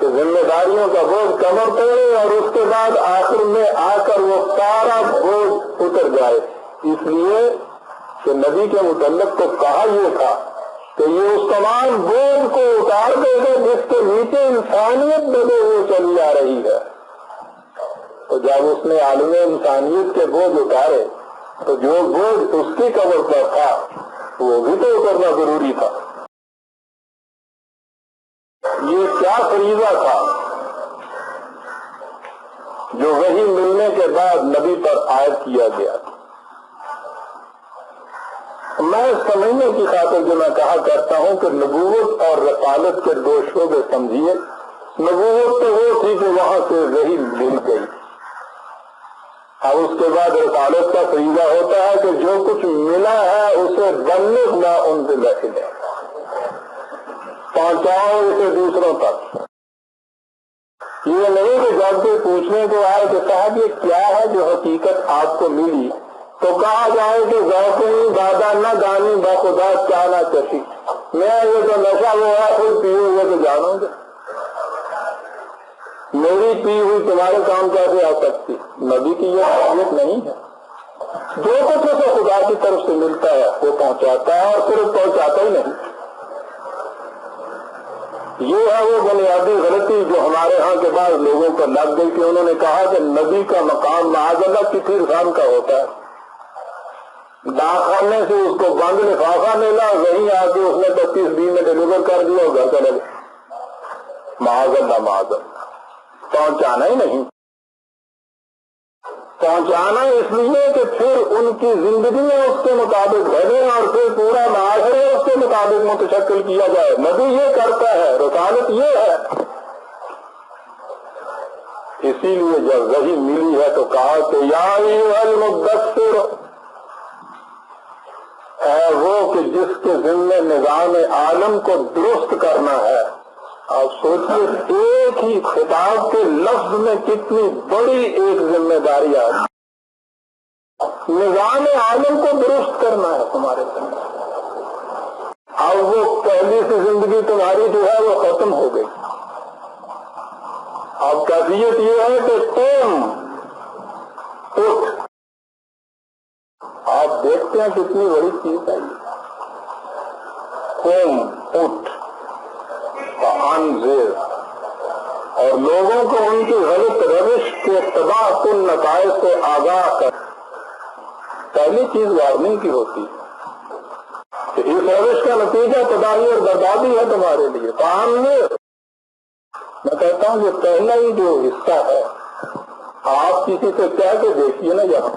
کہ ذمہ داریوں کا بوجھ کمر توڑے اور اس کے بعد آخر میں آ کر وہ سارا بوجھ اتر جائے. اس لیے کہ نبی کے متعلق تو کہا یہ تھا کہ یہ اس تمام بوجھ کو اتار دے گا جس کے نیچے انسانیت دبے ہوئے چلی آ رہی ہے. تو جب اس نے عالم انسانیت کے بوجھ اتارے تو جو بوجھ اس کی قبر پر تھا وہ بھی تو اترنا ضروری تھا. یہ کیا فریضہ تھا جو وحی ملنے کے بعد نبی پر عائد کیا گیا. میں سمجھنے کی خاطر جو میں کہا کرتا ہوں کہ نبوت اور رسالت کے دو شعبے سمجھیے. نبوت تو وہ تھی کہ وہاں سے وحی مل گئی. اب اس کے بعد رسالت کا فریضہ ہوتا ہے کہ جو کچھ ملا ہے اسے بلغ ما انزل الیک، پہنچاؤ اسے دوسروں تک. یہ نہیں کہ جب کوئی پوچھنے کو آئے کہ صاحب یہ کیا ہے جو حقیقت آپ کو ملی، تو کہا جائے کہ ذوقی دادا نہ گانی بخدا کیا نہ چشی، میں یہ تو نشہ وہ ہے خود پیو گے تو جانو گے، میری پی ہوئی تمہارے کام کیسے آ سکتی. نبی کی یہ اہمیت نہیں ہے. جو کچھ اسے خدا کی طرف سے ملتا ہے وہ پہنچاتا ہے، اور صرف پہنچاتا ہی نہیں. یہ ہے وہ بنیادی غلطی جو ہمارے ہاں کے بعد لوگوں کو لگ گئی کہ انہوں نے کہا کہ نبی کا مقام معاذ اللہ کسی انسان کا ہوتا ہے. ڈاکخانے سے اس کو بند لفافہ ملا، وہیں آ کے اس نے 25 میں ڈلیور کر دیا اور گھر چلے گئے. معاذ اللہ معاذ اللہ. پہنچانا ہی نہیں. پہنچانا اس لیے کہ پھر ان کی زندگیاں اس کے مطابق بھریں اور پھر پورا معاشرہ اس کے مطابق متشکل کیا جائے. نبی یہ کرتا ہے، رسالت یہ ہے. اسی لیے جب وحی ملی ہے تو کہا کہ یا ایھا المدثر، اے وہ کہ جس کے ذمہ نظام عالم کو درست کرنا ہے. آپ سوچیے ایک ہی خطاب کے لفظ میں کتنی بڑی ایک ذمہ داری ہے. نظام عالم کو درست کرنا ہے تمہارے ذمہ. اب وہ پہلی سی زندگی تمہاری جو ہے وہ ختم ہو گئی. اب کیفیت یہ ہے کہ تم اٹھ. آپ دیکھتے ہیں کتنی بڑی چیز ہے یہ. تم اٹھ انذر، اور لوگوں کو ان کی غلط روش کے تباہ کن نتائج سے آگاہ کر. پہلی چیز وارننگ کی ہوتی ہے کہ اس روش کا نتیجہ تباہی اور بربادی ہے تمہارے لیے. میں کہتا ہوں یہ پہلا ہی جو حصہ ہے، آپ کسی سے کہہ کے دیکھیے نا یہاں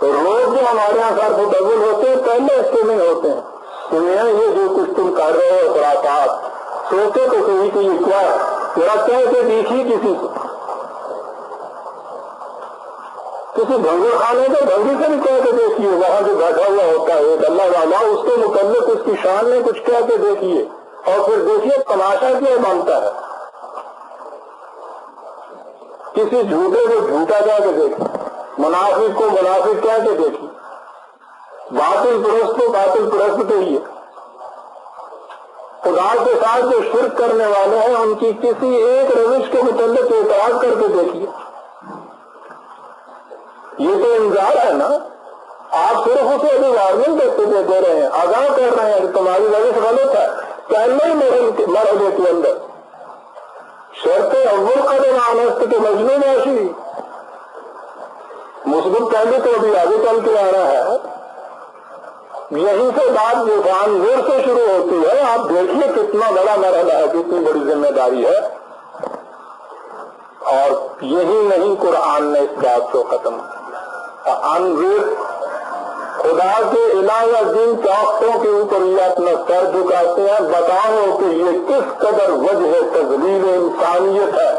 تو روز جو ہمارے یہاں سر متبل ہوتے ہیں پہلے حصے میں ہوتے ہیں. سنیا یہ جو کچھ تم کر رہے ہو خرافات، سوچے تو صحیح کہ یہ کیا ہے. ذرا کہہ کے دیکھیے کسی بھنگے خانے کے بھنگی سے بھی کہہ کے دیکھیے، وہاں جو بیٹھا ہوا ہوتا ہے ایک اللہ والا، اس کے متعلق اس کی شان میں کچھ کہہ کے دیکھیے اور پھر دیکھیے تماشا کیا مانتا ہے. کسی جھوٹے کو جھوٹا کہہ کے دیکھیے، منافق کو منافق کہہ کے دیکھیے، باطل پرست کو باطل پرست کہیے. خدا کے ساتھ جو شرک کرنے والے ہیں ان کی کسی ایک روش کے متعلق اعتراض کر کے دیکھیے. یہ تو انذار ہے نا. آپ صرف اسے ابھی وارننگ دے رہے ہیں، آگاہ کر رہے ہیں کہ تمہاری روش غلط ہے. پہلے ہی مرحلے کے اندر شرط اول قدم آنست کے مجنون ایسی مثبت پہلے تو ابھی آگے چل کے آ رہا ہے. یہیں سے بات طوفان زور سے شروع ہوتی ہے. آپ دیکھیے کتنا بڑا مرحلہ ہے، کتنی بڑی ذمہ داری ہے. اور یہی نہیں قرآن نے اس بات کو ختم کیا. انذر، خدا کے علاوہ جن طاقتوں کے اوپر یہ اپنا سر جھکاتے ہیں، بتاؤ کہ یہ کس قدر وجہ تذلیل انسانیت ہے.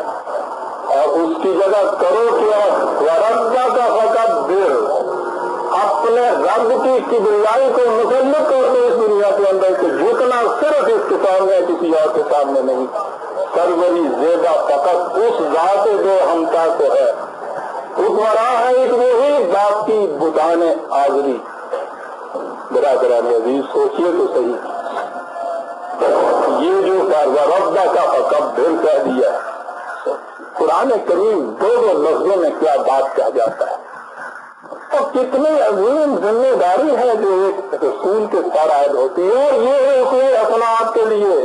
اور اس کی جگہ کرو کیا، وربا کا فقط دیر، اپنے رب کی کبریائی کو مسلط کر دو اس دنیا کے اندر کہ جھکنا صرف اس کے سامنے، کسی اور کے سامنے نہیں. سروری زیبا فقط اس ذات دو ہمتا کو ہے. اتورا ہے ایک وہی باقی بتان آزری. برادران عزیز سوچیے تو صحیح، یہ جو بار وربہ کا فکبر کہہ دیا. قرآن کریم دو لفظوں میں کیا بات کہہ جاتا ہے. اور کتنی عظیم ذمہ داری ہے جو ایک رسول کے ساتھ عائد ہوتی ہے. اور یہ ہے اسے اپنا آپ کے لیے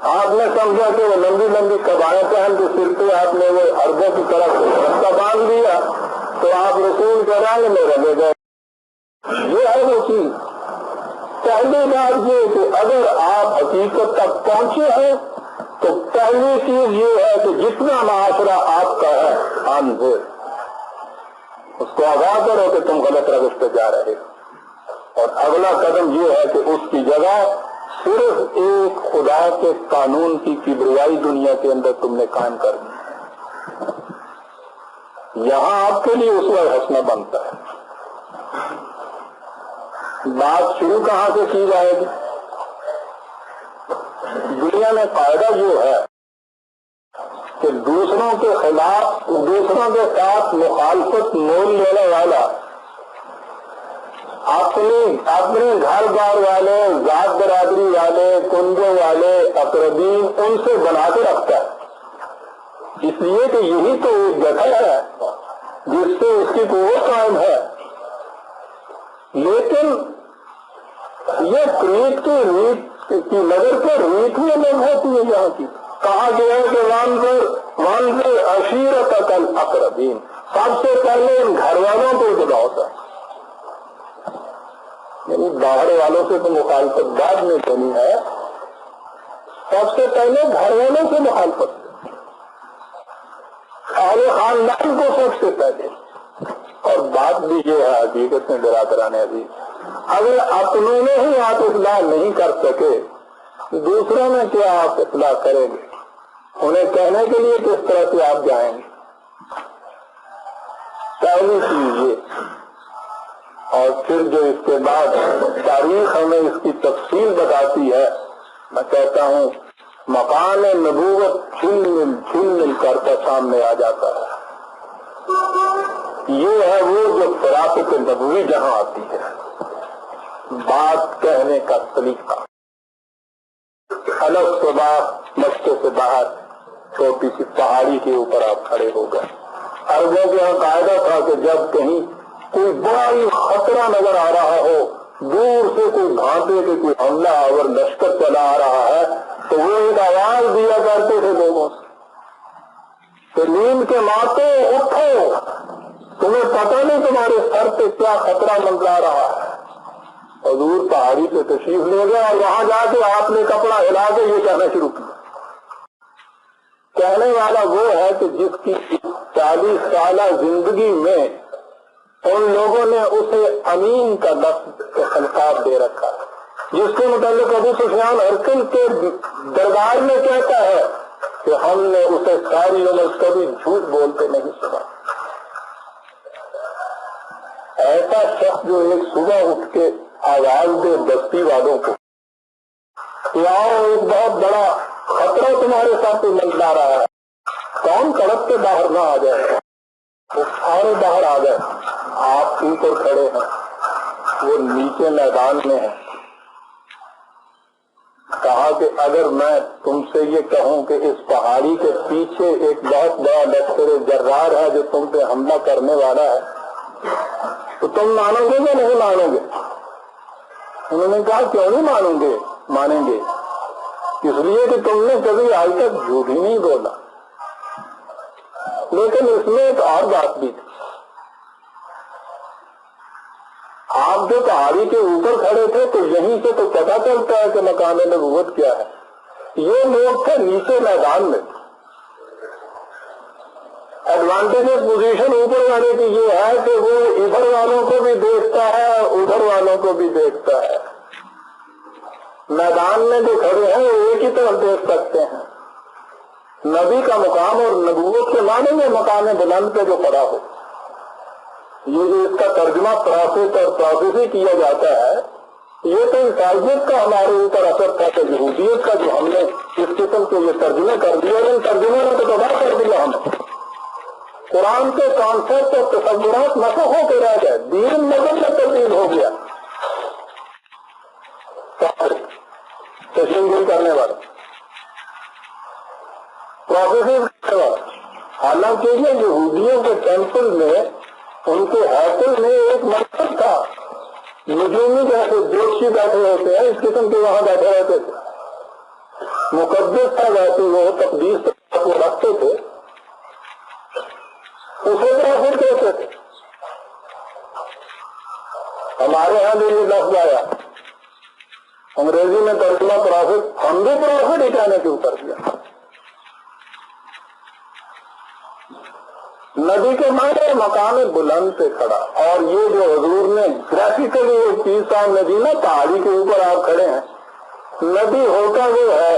آپ نے سمجھا کہ وہ لمبی لمبی قبائیں پہن کے سر پہ آپ نے وہ عربوں کی طرف رستہ باندھ دیا تو آپ رسول کے رنگ میں رلے گئے. یہ ہے وہ چیز. پہلی بات یہ کہ اگر آپ حقیقت تک پہنچے ہیں تو پہلی چیز یہ ہے کہ جتنا معاشرہ آپ کا ہے انظر اس کو آگاہ کرو کہ تم غلط روش پہ جا رہے ہو. اور اگلا قدم یہ ہے کہ اس کی جگہ صرف ایک خدا کے قانون کی کبریائی دنیا کے اندر تم نے قائم کر دی. یہاں آپ کے لیے اسوہ حسنہ بنتا ہے. بات شروع کہاں سے کی جائے گی؟ دنیا میں قاعدہ یہ ہے کہ دوسروں کے خلاف دوسروں کے ساتھ مخالفت مول لینے والا اپنے گھر بار والے ذات برادری والے کنبوں والے اقربین ان سے بنا کے رکھتا ہے. اس لیے کہ یہی تو ایک جگہ ہے جس سے اس کی قوت قائم ہے. لیکن یہ ریت کی نظر پر ریت میں لوگ ہوتی ہے. یہاں کی کہا گیا ہے کہ وانظر عشیرتک الاقربین. سب سے پہلے ان گھر والوں کو جگہ ہوتا ہے. یعنی باہر والوں سے تو مخالفت بعد میں کرنی ہے. سب سے پہلے گھر والوں سے مخالفت اہل خاندان کو سب سے پہلے. اور بات بھی یہ ہے حقیقت میں برادران عزیز اگر اپنوں میں ہی آپ اصلاح نہیں کر سکے دوسروں میں کیا آپ اصلاح کریں گے؟ انہیں کہنے کے لیے کس طرح سے آپ جائیں گے؟ پہلی چیز یہ. اور پھر جو اس کے بعد تاریخ ہمیں اس کی تفصیل بتاتی ہے میں کہتا ہوں مقام نبوت چھن مل کر سامنے آ جاتا ہے. یہ ہے وہ جو فراست نبوی جہاں آتی ہے. بات کہنے کا طریقہ الگ صبح مشقے سے باہر چھوٹی سی پہاڑی کے اوپر آپ کھڑے ہو گئے. عربوں کے یہاں قاعدہ تھا کہ جب کہیں کوئی بڑا ہی خطرہ نظر آ رہا ہو دور سے کوئی بھانتے کہ کوئی حملہ اور لشکر چلا آ رہا ہے تو وہ ایک آواز دیا کرتے تھے لوگوں سے کہ نیند کے ماتوں اٹھو تمہیں پتہ نہیں تمہارے سر پہ کیا خطرہ منڈرا رہا ہے. حضور پہاڑی سے تشریف لے گئے اور وہاں جا کے آپ نے کپڑا ہلا کے یہ کہنا شروع کیا. کہنے والا وہ ہے کہ جس کی 40 سالہ زندگی میں ان لوگوں نے اسے امین کا لفظ خلقاب دے رکھا ہے جس کے متعلق ابو سفیان ہرقل کے دربار میں کہتا ہے کہ ہم نے اسے ساری عمر کبھی جھوٹ بولتے نہیں سنا. ایسا شخص جو ایک صبح اٹھ کے آواز دے بستی والوں کو کہ آؤ ایک بہت بڑا خطرہ تمہارے ساتھ منڈلا رہا ہے کون کڑک کے باہر نہ آ جائے وہ سارے باہر آ گئے. آپ اوپر کھڑے ہیں وہ نیچے میدان میں ہیں. کہا کہ اگر میں تم سے یہ کہوں کہ اس پہاڑی کے پیچھے ایک بہت بڑا لشکر جرار ہے جو تم پہ حملہ کرنے والا ہے تو تم مانو گے یا نہیں مانو گے؟ انہوں نے کہا کیوں نہیں مانیں گے اس لیے کہ تم نے کبھی آج تک جھوٹ ہی نہیں بولا. لیکن اس میں ایک اور بات بھی تھی. آپ جو پہاڑی کے اوپر کھڑے تھے تو یہیں سے تو پتہ چلتا ہے کہ مقام نبوت کیا ہے. یہ لوگ تھے نیچے میدان میں. ایڈوانٹیجز پوزیشن اوپر والے کی یہ ہے کہ وہ ادھر والوں کو بھی دیکھتا ہے ادھر والوں کو بھی دیکھتا ہے. میدان میں جو کھڑے ہیں وہ ایک ہی طرف دیکھ سکتے ہیں. نبی کا مقام اور نبوت کے معنی میں مقام بلند پہ جو کھڑا ہو یہ جو اس کا ترجمہ پرافٹ اور پروفیسی کیا جاتا ہے یہ تو عیسائیت کا ہمارے اوپر اثر تھا کہ یہودیت کا جو ہم نے اس قسم کے یہ ترجمے کر دیا اور ان ترجمے نے تو تباہ کر دیا. ہم قرآن کے کانسیپٹ اور تصورات نسخ ہو کے رہ گئے. دین مذہب میں تبدیل ہو گیا. تشریح کرنے والا، پروفیسر کرنے والا. حالانکہ یہ یہودیوں کے ٹیمپل میں ان کے ہیکل میں ایک مقصد تھا. نجومی جیسے جوشی بیٹھے ہوتے ہیں اس قسم کے وہاں بیٹھے رہتے تھے. مقدس تھا ویسے وہ تقدیس وہ رکھتے تھے، اسے پروفٹ کہتے تھے. ہمارے یہاں بھی یہ لفظ آیا انگریزی میں ترجمہ پروفٹ، ہم بھی پروفٹ ہی کہنے شروع کر دیا. ندی کے معنی مقام بلند پہ کھڑا. اور یہ جو حضور نے گرافیکلی ایک چیز سامنے دی نا، پہاڑی کے اوپر آپ کھڑے ہیں، ندی ہوتا وہ ہے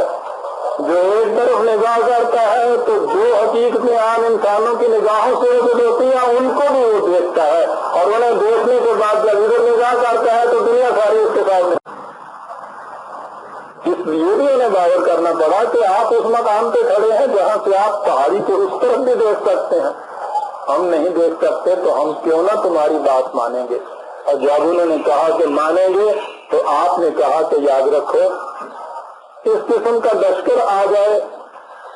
جو ایک طرف نگاہ کرتا ہے تو جو حقیقتیں عام انسانوں کی نگاہوں سے وجود ہوتی ہیں ان کو بھی وہ دیکھتا ہے، اور انہیں دیکھنے کے بعد جب ادھر نگاہ کرتا ہے تو دنیا ساری اس کے سامنے. اس لیے بھی انہیں باور کرنا پڑا کہ آپ اس مقام پہ کھڑے ہیں جہاں سے آپ پہاڑی کو اس طرف بھی دیکھ سکتے ہیں. ہم نہیں دیکھ سکتے تو ہم کیوں نہ تمہاری بات مانیں گے. اور جب انہوں نے کہا کہ مانیں گے تو آپ نے کہا کہ یاد رکھو اس قسم کا لشکر آ جائے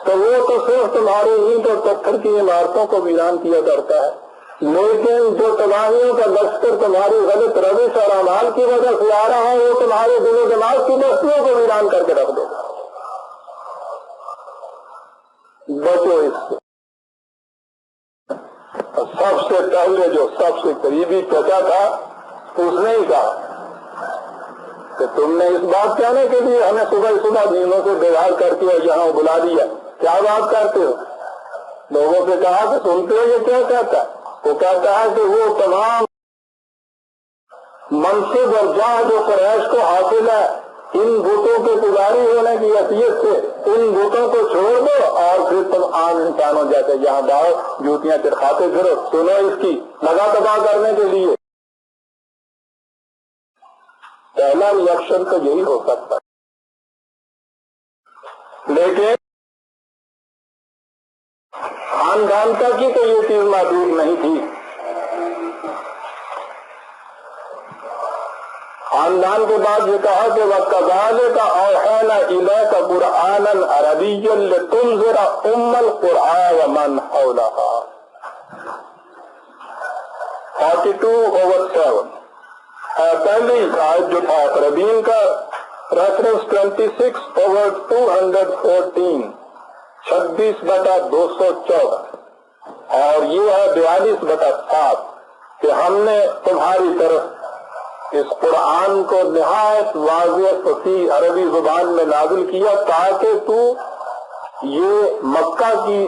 تو وہ تو صرف تمہاری اینٹ اور پتھر کی عمارتوں کو ویران کیا کرتا ہے، لیکن جو تباہیوں کا لشکر تمہاری غلط روش اور اعمال کی وجہ سے آ رہا ہے وہ تمہارے دل و دماغ کی بستیوں کو ویران کر کے رکھ دے گا. بچو اس سے. سب سے پہلے جو سب سے قریبی چچا تھا اس نے ہی کہا کہ تم نے اس بات کہنے کے لیے ہمیں صبح صبح دینوں سے بیدار کر کے یہاں بلا دیا، کیا بات کرتے ہو؟ لوگوں سے کہا کہ سنتے ہو یہ کیا کہتا ہے؟ وہ کہتا ہے کہ وہ تمام منصب اور جہاں جو قریش کو حاصل ہے ان بتوں کے پجاری ہونے کی حیثیت سے ان بتوں کو چھوڑ دو اور پھر تم عام انسانوں جیسے یہاں جاؤ جوتیاں چرخاتے پھرو. سنو اس کی لگا تباہ کرنے کے لیے. پہلا ریئیکشن تو یہی ہو سکتا ہے، لیکن خاندان تک کی تو یہ چیز محدود نہیں تھی. خاندان کے بعد یہ کہا کہ وَكَذَلِكَ أَوْحَيْنَا إِلَيْكَ قُرْآنًا عَرَبِيًّا لِتُنذِرَ أُمَّ الْقُرْآنِ وَمَنْ حَوْلَهَا. 42/7 پہلی آیت جو تھا ربین کا ریفرنس 26/214 26/214 اور یہ ہے 42/7 کہ ہم نے تمہاری طرف اس قرآن کو نہایت واضح فصیح عربی زبان میں نازل کیا تاکہ تو یہ مکہ کی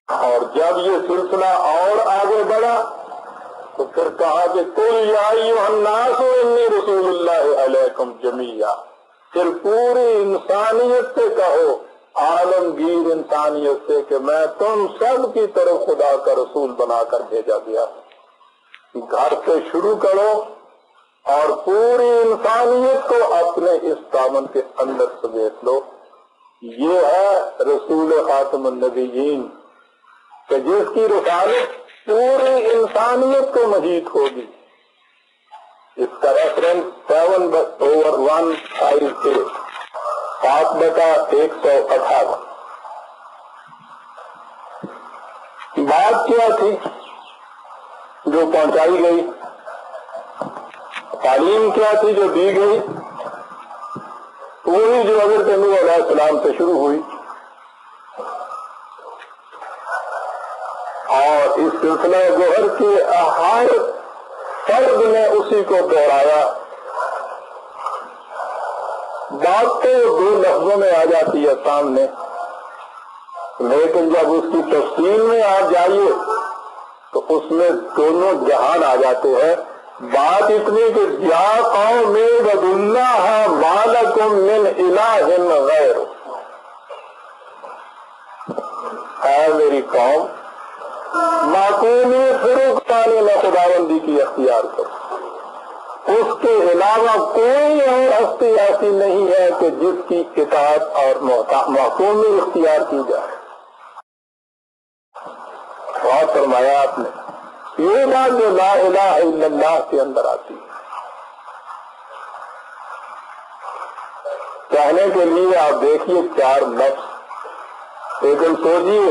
اور جب یہ سلسلہ اور آگے بڑھا تو پھر کہا کہ قُلْ يَا أَيُّهَا النَّاسُ إِنِّي رَسُولُ اللَّهِ عَلَيْكُمْ جَمِيعًا. پھر پوری انسانیت سے کہو، عالمگیر انسانیت سے، کہ میں تم سب کی طرف خدا کا رسول بنا کر بھیجا گیا. گھر سے شروع کرو اور پوری انسانیت کو اپنے اس دامن کے اندر سمیٹ لو. یہ ہے رسول خاتم النبیین کہ جس کی رسالت پوری انسانیت کو محیط ہوگی. اس کا ریفرنس 7/158 7/158. بات کیا تھی جو پہنچائی گئی، تعلیم کیا تھی جو دی گئی؟ وہی جو حضرت نوح علیہ السلام سے شروع ہوئی اور اس سلسلہ گوہر کے ہر فرد نے اسی کو دہرایا. بات تو دو لفظوں میں آ جاتی ہے سامنے، لیکن جب اس کی تفصیل میں آپ جائیے تو اس میں دونوں جہان آ جاتے ہیں. بات اتنی کہ یا قوم اعبدوا اللہ ما لکم من الہ غیر، اے میری قوم معقومی فروغانی میں خداوندی کی اختیار کرو، اس کے علاوہ کوئی اور ہستی ایسی نہیں ہے کہ جس کی اطاعت اور معقومی اختیار کی جائے. بہت فرمایا آپ نے. یہ بات جو لا الہ الا اللہ کے اندر آتی ہے کہنے کے لیے آپ دیکھیے 4 لفظ، لیکن سوچیے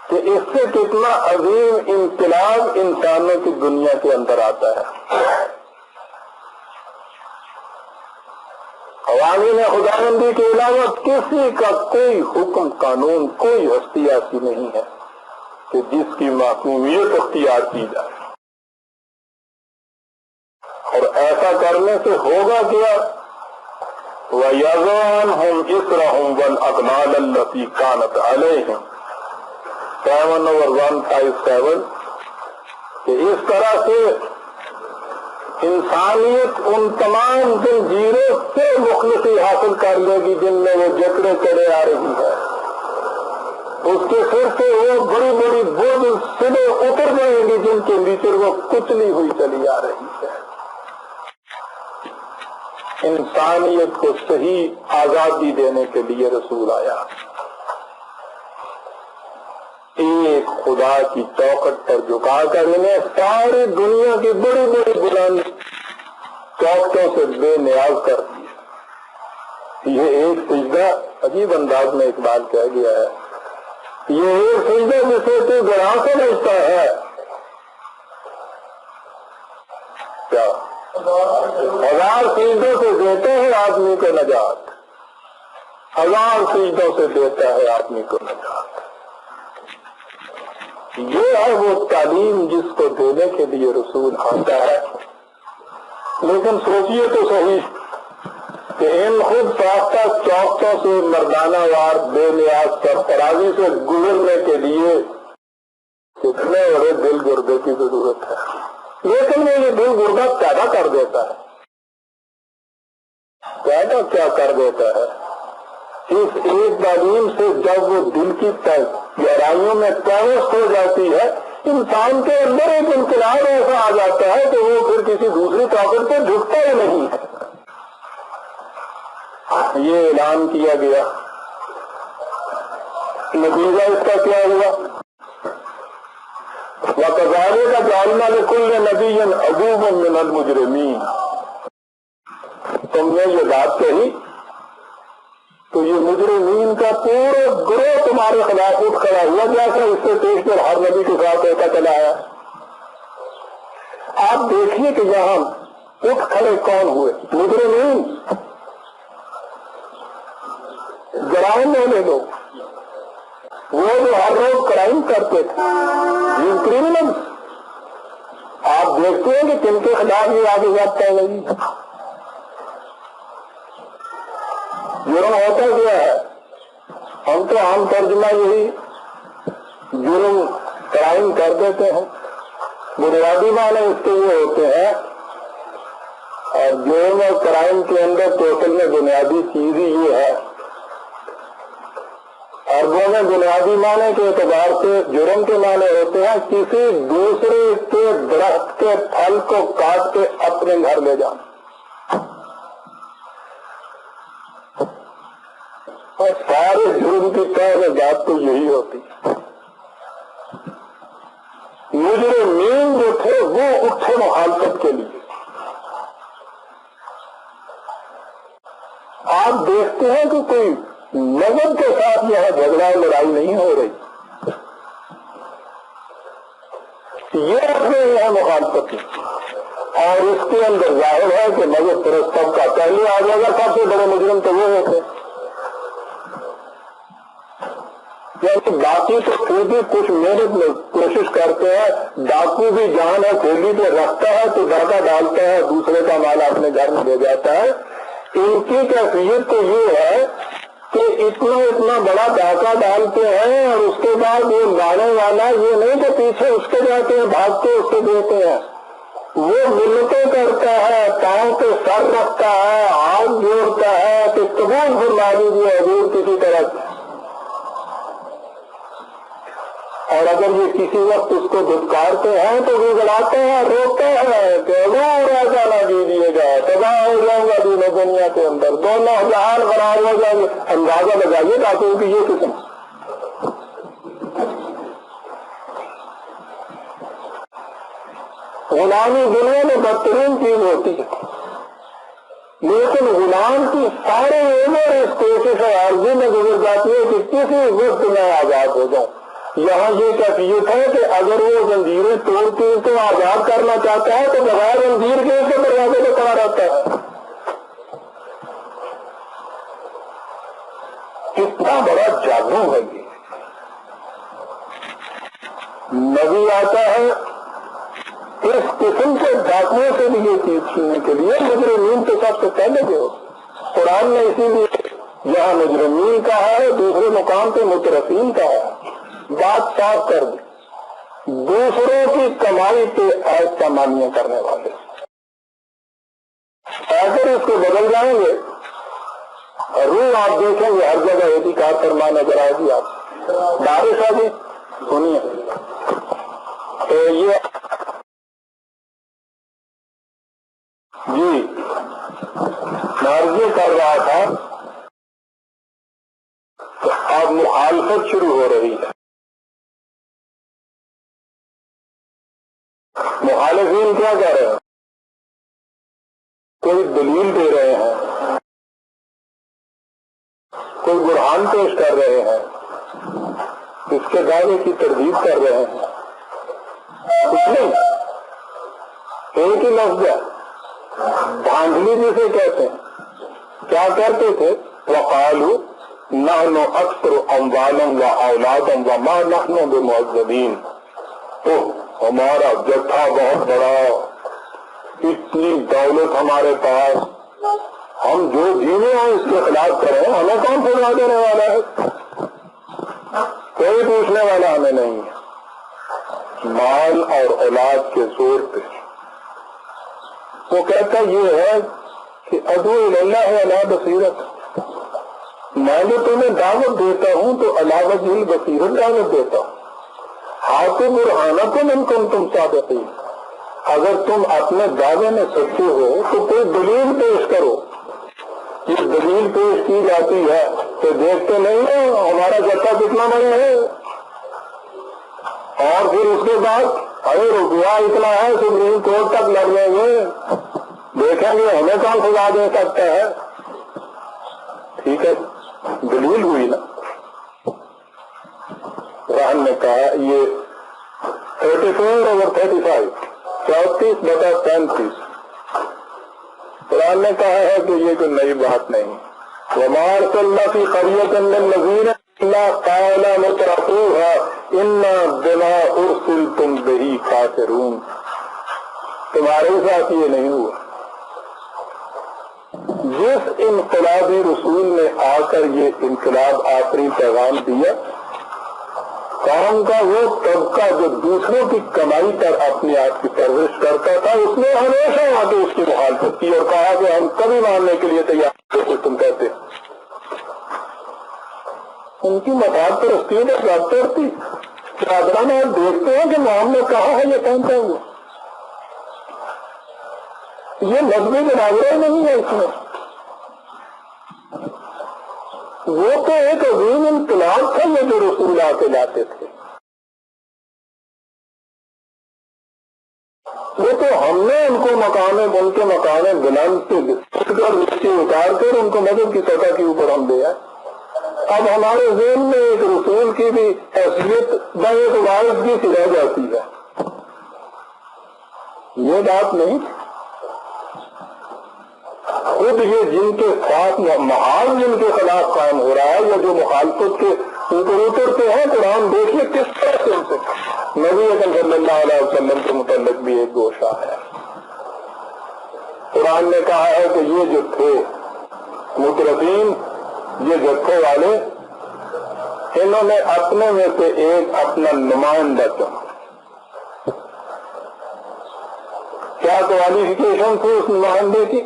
کہ اس سے کتنا عظیم انقلاب انسانوں کی دنیا کے اندر آتا ہے۔ قوانین خداوندی کے علاوہ کسی کا کوئی حکم، قانون، کوئی ہستی ایسی نہیں ہے کہ جس کی معصومیت اختیار کی جائے۔ اور ایسا کرنے سے ہوگا کیا؟ وَيَضَعَنْهُمْ إِصْرَهُمْ وَالْأَغْلَالَ الَّتِي كَانَتْ عَلَيْهِمْ 7/157 کہ اس طرح سے انسانیت ان تمام زنجیروں سے مخلصی حاصل کر لے گی جن میں وہ جکڑے چڑے آ رہی ہے۔ اس کے سر سے وہ بڑی بڑی بوجھ سلے اتر جائیں گی جن کے نیچے وہ کچلی ہوئی چلی آ رہی ہے۔ انسانیت کو صحیح آزادی دینے کے لیے رسول آیا، ایک خدا کی چوکھٹ پر جھکا کر انہیں ساری دنیا کی بڑی بڑی بلند چوکھٹوں سے بے نیاز کر دی۔ یہ ایک سجدہ، عجیب انداز میں اقبال کہہ گیا ہے، یہ ایک سجدہ جسے تو گراں سمجھتا ہے، کیا 1000 سجدوں سے دیتے ہیں آدمی کو نجات، 1000 سجدوں سے دیتا ہے آدمی کو نجات۔ یہ ہے وہ تعلیم جس کو دینے کے لیے رسول آتا ہے۔ لیکن سوچئے تو صحیح کہ ان خود ساختہ چوکٹوں سے مردانہ وار بے نیاز سرفرازی سے گزرنے کے لیے کتنے بڑے دل گردے کی ضرورت ہے، لیکن وہ یہ دل گردہ پیدا کر دیتا ہے۔ پیدا کیا کر دیتا ہے؟ اس ایک تعلیم سے جب وہ دل کی گہرائیوں میں پیوست ہو جاتی ہے، انسان کے اندر ایک انقلاب ایسا آ جاتا ہے کہ وہ پھر کسی دوسری طاقت پہ جھکتا ہی نہیں ہے۔ یہ اعلان کیا گیا، نتیجہ اس کا کیا ہوا؟ وَكَذَلِكَ جَعَلْنَا لِكُلِّ نَبِيٍّ عَدُوًّا مِّنَ الْمُجْرِمِينَ۔ تم نے یہ بات کہی تو یہ مجرمین کا پورا گروہ تمہارے خلاف اٹھ کھڑا ہوا، جیسا اس سے پیش کر ہر نبی کے ساتھ ہوتا چلا ہے۔ آپ دیکھیے کہ یہاں اٹھ کھڑے کون ہوئے؟ مجرمین، جرائم والے لوگ، وہ جو ہر روز کرائم کرتے تھے، یہ کرمنل۔ آپ دیکھتے ہیں کہ کن کے خلاف یہ آگے بڑھتا ہے۔ جرم ہوتا کیا ہے؟ ہم تو عام ترجمہ یہی جرم کرائم کر دیتے ہیں، بنیادی معنی اس کے یہ ہوتے ہیں، اور جرم اور کرائم کے اندر ٹوٹل میں بنیادی چیز ہی یہ ہے۔ عربوں میں بنیادی معنی کے اعتبار سے جرم کے معنی ہوتے ہیں کسی دوسرے کے درخت کے پھل کو کاٹ کے اپنے گھر لے جانا، اور سارے جرم کی پہلے بات تو یہی ہوتی۔ مجرمین جو تھے وہ اٹھے مخالفت کے لیے۔ آپ دیکھتے ہیں کہ کوئی مذہب کے ساتھ یہاں جھگڑا لڑائی نہیں ہو رہی، یہ اپنے یہاں مخالفت ہے، اور اس کے اندر ظاہر ہے کہ مذہب پرست سب کا پہلے آ جائے گا۔ سب سے بڑے مجرم تو وہ ہوتے، باقی تو پھر بھی کچھ محنت میں کوشش کرتے ہیں، ڈاکو بھی جان ہے کھولی پہ رکھتا ہے تو ڈاکہ ڈالتا ہے، دوسرے کا مال اپنے گھر میں لے جاتا ہے۔ ان کی کیفیت تو یہ ہے کہ اتنا بڑا ڈاکہ ڈالتے ہیں، اور اس کے بعد وہ لانے والا یہ نہیں کہ پیچھے اس کے جاتے ہیں بھاگ کے اس کو دیتے ہیں، وہ منتیں کرتا ہے، پاؤں پہ سر رکھتا ہے، ہاتھ جوڑتا ہے کہ قبول فرما دیجیے حضور کسی طرح۔ اور اگر یہ کسی وقت اس کو دھتکارتے ہیں تو وہ گڑاتے ہیں، روکتے ہیں کہ حضور ایسا نہ دیجیے گا، تباہ ہو جاؤں گا دین و دنیا کے اندر، دونوں جہان خراب ہو جائیں گے۔ اندازہ لگائیے ڈاکو کی یہ قسم۔ غلامی دنیا میں بدترین چیز ہوتی ہے، لیکن غلام کی سارے عمر اس کوشش عارضی میں گزر جاتی ہے کہ کسی وقت میں آزاد ہو جاؤں. یہاں یہ کیفیت ہے کہ اگر وہ زنجیریں توڑ کے اس کو آزاد کرنا چاہتا ہے تو بغیر زنجیر کے اس کے دروازے پہ کھڑا رہتا ہے. کتنا بڑا جادو ہے یہ. نبی آتا ہے اس قسم کے ڈاکوؤں سے بھی یہ چیز چھیننے کے لیے. مجرمین تو سب سے پہلے جو قرآن نے اسی لیے یہاں مجرمین کہا ہے, دوسرے مقام پہ مترفین کہا ہے. بات صاف کر دی, دوسروں کی کمائی پہ عیش سامانیاں کرنے والے. اگر اس کو بدل جائیں گے, روح آپ دیکھیں گے ہر جگہ احتکار فرما نظر آئے گی. آپ بارش آ گئی سنیے تو یہ جی مرضی کر رہا تھا تو اب مخالفت شروع ہو رہی ہے. مخالفین کیا کہہ رہے ہیں؟ کوئی دلیل دے رہے ہیں, کوئی برہان پیش کر رہے ہیں, اس کے دعوے کی تردید کر رہے ہیں. کچھ نہیں, ایک ہی لفظ ہے, دھاندلی جسے کہتے ہیں. کیا کرتے تھے؟ وقالوا نحن اکثر اموالا و اولادا وما نحن بمعذبین. تو ہمارا جتھا بہت بڑا, اتنی دولت ہمارے پاس, ہم جو جینے ہیں اس کے خلاف کریں, ہمیں کون سزا دینے والا ہے؟ کوئی پوچھنے والا ہمیں نہیں ہے. مال اور اولاد کے زور پہ وہ کہتا یہ ہے کہ ادعو اللہ علی بصیرت, میں جو تمہیں دعوت دیتا ہوں تو علی وجہ بصیرت دعوت دیتا ہوں. ہاتھوں برہانکم ان کنتم صادقین, اگر تم اپنے دعوے میں سچے ہو تو کوئی دلیل پیش کرو. یہ دلیل پیش کی جاتی ہے تو دیکھتے نہیں ہو ہمارا جتھا کتنا بڑا ہے, اور پھر اس کے بعد ارے روپیہ اتنا ہے سپریم کورٹ تک لڑ لیں گے, دیکھیں گے ہمیں کون سزا دے سکتا ہے. ٹھیک ہے, دلیل ہوئی نا. قرآن نے کہا یہ 34/35 34/35 قرآن نے کہا ہے کہ یہ کوئی نئی بات نہیں. وما ارسلنا فی قریۃ من الذین الا قال مترفوها انا بما ارسلتم به کافرون. تمہارے ساتھ یہ نہیں ہوا. جس انقلابی رسول نے آ کر یہ انقلاب آخری پیغام دیا, قوم کا وہ طبقہ جو دوسروں کی کمائی پر اپنی آپ کی پرورش کرتا تھا, اس نے ہمیشہ آ کے اس کی مخالفت کی اور کہا کہ ہم کبھی ماننے کے لیے تیار ہیں تم کہتے. ان کی مفاد پرستی میں ڈاکٹر تھی. برادران آپ دیکھتے ہیں کہ محمد نے کہا ہے یہ پہنتا ہوا, یہ مذہبی مناظرہ نہیں ہے اس میں. وہ تو ایک عظیم انقلاب تھا یہ جو رسول آ کے لاتے تھے. وہ تو ہم نے ان کو ان کے مقام بلند سے نیچے اتار کر ان کو مذہب کی سطح کے اوپر ہم دیا. اب ہمارے ذہن میں ایک رسول کی بھی حیثیت ایک وارث کی سی رہ جاتی ہے. یہ بات نہیں. خود یہ جن کے ساتھ محاذ جن کے خلاف قائم ہو رہا ہے یا جو مخالفت کے اوپر اترتے ہیں, قرآن دیکھیے کس طرح سے ان سے. نبی اکرم صلی اللہ علیہ وسلم کے متعلق بھی ایک گوشہ ہے. قرآن نے کہا ہے کہ یہ جو تھے مترفین, یہ جتھے والے, انہوں نے اپنے میں سے ایک اپنا نمائندہ چنا. کیا کوالیفیکیشن تھی اس نمائندے کی؟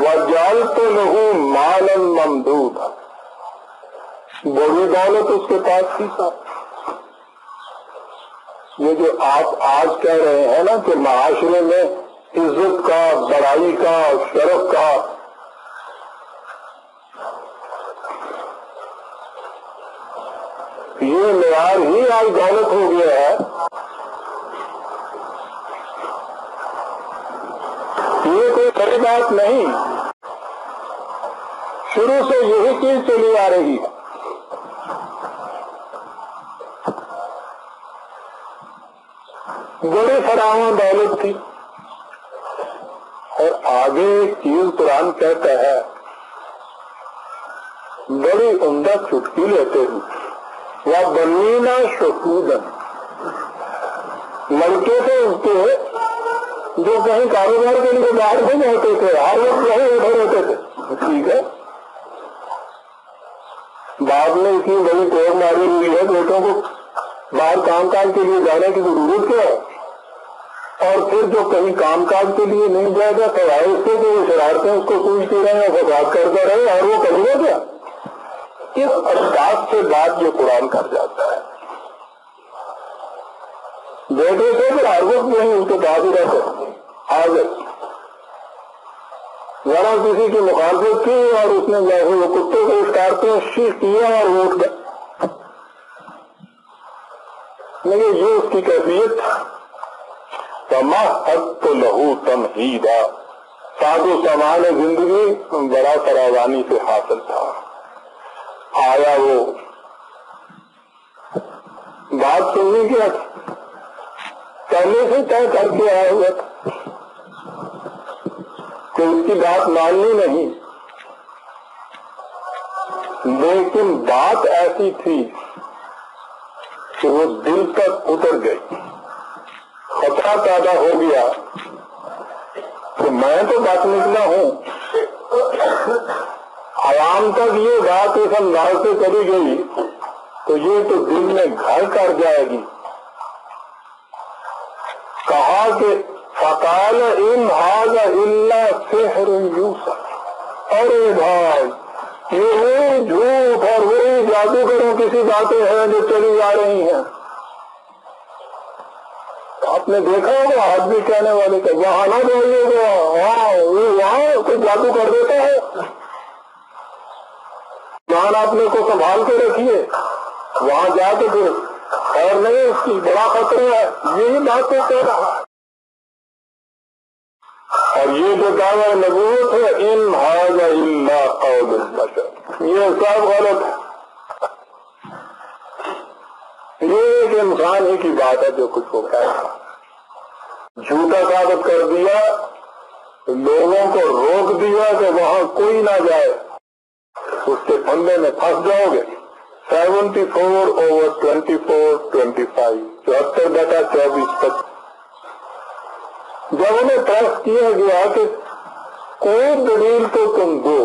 وَجَعَلْتُ لَهُ مَالًا مَمْدُودًا, بڑی دولت اس کے پاس تھی. یہ جو آپ آج کہہ رہے ہیں نا کہ معاشرے میں عزت کا, بڑائی کا, شرف کا, یہ معیار ہی آج دولت ہو گیا ہے. یہ کوئی بڑی بات نہیں، شروع سے یہی چیز چلی آ رہی ہے۔ بڑی فراوان دولت تھی، اور آگے ایک چیز قرآن کہتا ہے، بڑی عمدہ چٹکی لیتے ہوئے، یا بنینا شہودن، لڑکے تھے اس کے جو کہیں کاروبار کے لیے باہر نہیں ہوتے تھے، ہر وقت وہی اٹھے رہتے تھے۔ ٹھیک ہے، باپ نے اتنی بڑی کوڑ ماری ہوئی ہے، بیٹوں کو باہر کام کاج کے لیے جانے کی ضرورت کیا ہے؟ اور پھر جو کہیں کام کاج کے لیے نہیں جائے گا سوائے اس سے کہ وہ شرارتیں اس کو سوچتے رہے اور فساد کرتے رہے، اور وہ کرے گا کیا؟ اس انداز سے بات یہ قرآن کر جاتا ہے۔ بیٹے سے پھر ہر وقت نہیں اس کے پاس ہی رہتے آگے، ذرا کسی کی مخالفت کی اور اس نے جیسے وہ کتے کو اتارتے شیخ کیا اور وہ اٹھ گیا، لیکن یہ اس کی کیفیت تمہت لہو تمہیدا، سادو سامان زندگی بڑا فراوانی سے حاصل تھا۔ آیا وہ بات سننے کی پہلے سے طے کر کے آیا ہوا تھا کہ اس کی بات ماننی نہیں، لیکن بات ایسی تھی کہ وہ دل تک اتر گئی، خطرہ پیدا ہو گیا کہ میں تو بچ نکلا ہوں، عوام تک یہ بات اس انداز سے چلی گئی تو یہ تو دل میں گھر کر جائے گی۔ کہا کہ فقال ان ھذا الا سحر یوسف، ارے بھائی یہ وہی جھوٹ اور وہی جادوگروں کسی باتیں ہیں جو چلی جا رہی ہیں۔ آپ نے دیکھا ہوگا آدمی کہنے والے کا وہاں نہ جائیے گا، ہاں وہاں کوئی جادو کر دیتا ہے، وہاں اپنے کو سنبھال کے رکھیے، وہاں جا کے پھر خیر نہیں، اس کی بڑا خطرہ ہے، یہی بات تو کہہ رہا ہے۔ اور یہ جو دعویٰ نبوت ہے ان ھذا الا قول البشر، یہ سب غلط ہے، یہ ایک انسان ہی کی بات ہے جو کچھ کو کہتا ہے۔ جھوٹا ثابت کر دیا، لوگوں کو روک دیا کہ وہاں کوئی نہ جائے، اس کے پھندے میں پھنس جاؤ گے۔ 74/24/25 74/24 تک جب انہیں پریس کیا گیا کہ کوئی دلیل تو تم دو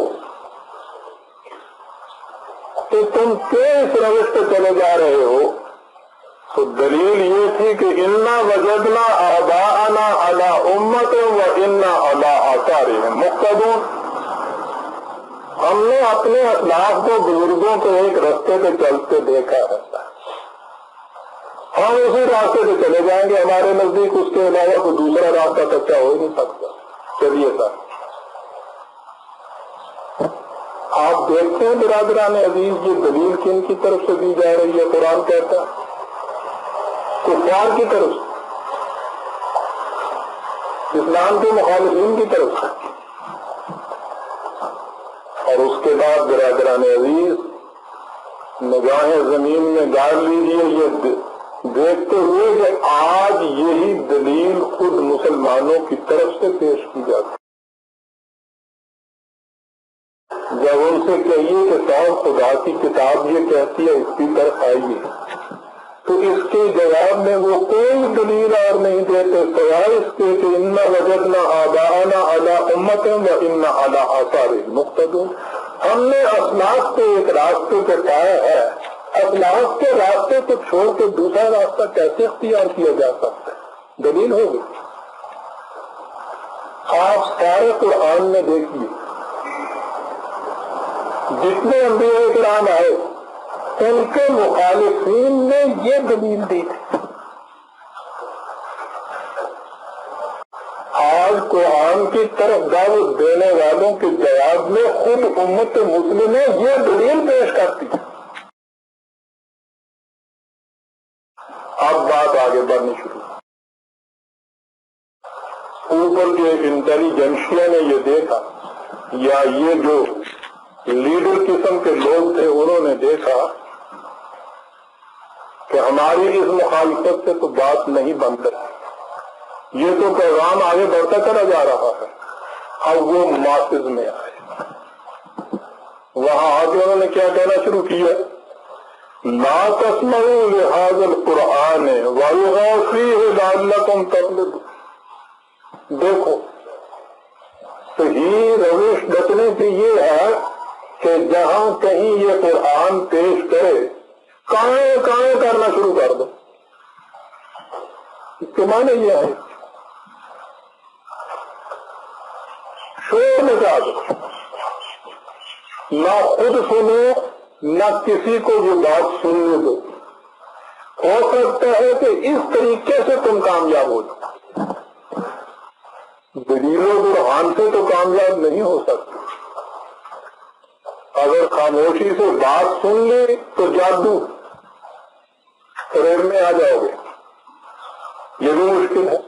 کہ تم کیوں اس روش پہ چلے جا رہے ہو، تو دلیل یہ تھی کہ انا وجدنا آباءنا علی امت و انا علی آثارہم مقتدون، ہم نے اپنے اسلاف کو بزرگوں کو ایک راستے پہ چلتے دیکھا ہے، ہم اسی راستے پہ چلے جائیں گے، ہمارے نزدیک اس کے علاوہ کوئی دوسرا راستہ سچا ہو ہی نہیں سکتا۔ چلیے سر، آپ دیکھتے ہیں برادران عزیز یہ دلیل کن کی طرف سے دی جا رہی ہے؟ قرآن کہتا ہے کفار کی طرف سے، اسلام کے مخالفین کی طرف سے۔ اور اس کے بعد برادران عزیز نگاہیں زمین میں ڈال لیجیے یہ دیکھتے ہوئے کہ آج یہی دلیل خود مسلمانوں کی طرف سے پیش کی جاتی، جب ان سے کہیے کہ صاحب خدا کی کتاب یہ کہتی ہے اس کی طرف آئیے، تو اس کے جواب میں وہ کوئی دلیل اور نہیں دیتے سوائے اس کے کہ انا وجدنا آباءنا علی امت و انا علی آثارہم مقتدون، ہم نے اسلاف کو ایک راستے پہ پایا ہے، اسلاف کے راستے کو چھوڑ کے دوسرا راستہ کیسے اختیار کیا جا سکتا ہے؟ دلیل ہوگی۔ آپ سارے قرآن میں دیکھیے جتنے انبیاء کرام آئے ان کے مخالفین نے یہ دلیل دی تھی۔ آج قرآن کی طرف دعوت دینے والوں کے جواب میں خود امت مسلمہ یہ دلیل پیش کرتی ہے۔ اب بات آگے بڑھنی شروع، اوپر کے انٹیلیجنشیا نے یہ دیکھا یا یہ جو لیڈر قسم کے لوگ تھے انہوں نے دیکھا کہ ہماری اس مخالفت سے تو بات نہیں بن رہی، یہ تو پیغام آگے بڑھتا چلا جا رہا ہے، اب وہ ماسز میں آئے۔ وہاں آ کے انہوں نے کیا کہنا شروع کیا؟ لا تسمعوا لهذا القرآن والغوا فیہ لعلکم تغلبون۔ دیکھو صحیح روش بچنے کی یہ ہے کہ جہاں کہیں یہ قرآن پیش کرے کائیں کائیں کرنا شروع کر دو۔ اس کے معنی یہ ہے شور مچا دو، نہ خود سنو نہ کسی کو یہ بات سننے دو۔ ہو سکتا ہے کہ اس طریقے سے تم کامیاب ہو جاؤ، دلیل و برہان سے تو کامیاب نہیں ہو سکتے۔ اگر خاموشی سے بات سن لی تو جادو فریب میں آ جاؤ گے، یہ بھی مشکل ہے۔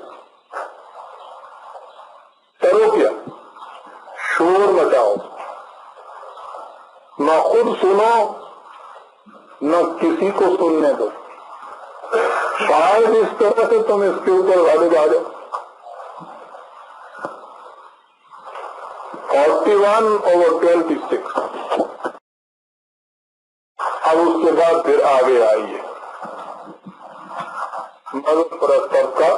کرو کیا؟ شور مچاؤ، نہ خود سنو نہ کسی کو سننے دو، شاید اس طرح سے تم اس کے اوپر غالب آ جاؤ۔ 41/26۔ اب اس کے بعد پھر آگے آئیے مذہب پرست طبقہ،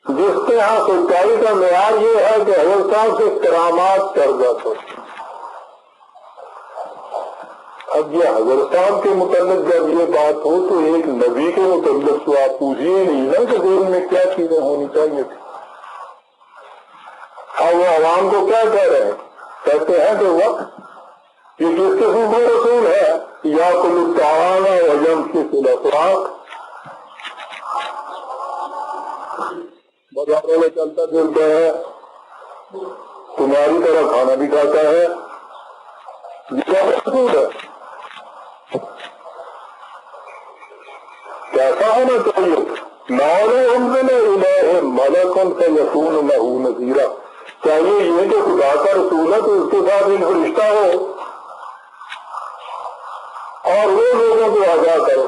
جس کے یہاں سچائی کا معیار یہ ہے کہ حضرت صاحب سے کرامات تربیت ہو۔ اب یہ حضرت صاحب کے متعلق جب یہ بات ہو تو ایک نبی کے متعلق تو آپ پوچھیے نہیں نا کہ دین میں کیا چیزیں ہونی چاہیے تھی۔ اب وہ عوام کو کیا کہہ رہے ہیں؟ کہتے ہیں کہ وقت یہ کس قسم کا رسول ہے؟ یا کل الطعام ویمشی فی الاسواق، بازاروں میں چلتا پھرتا ہے، تمہاری طرح کھانا بھی کھاتا ہے، یہ کیا رسول ہے؟ کیسا ہونا چاہیے؟ انزل الیہ ملک فیکون لہ نذیرا، چاہیے یہ کہ خدا کا رسول ہے تو اس کے ساتھ ایک فرشتہ ہو اور وہ لوگوں کو آگاہ کرو۔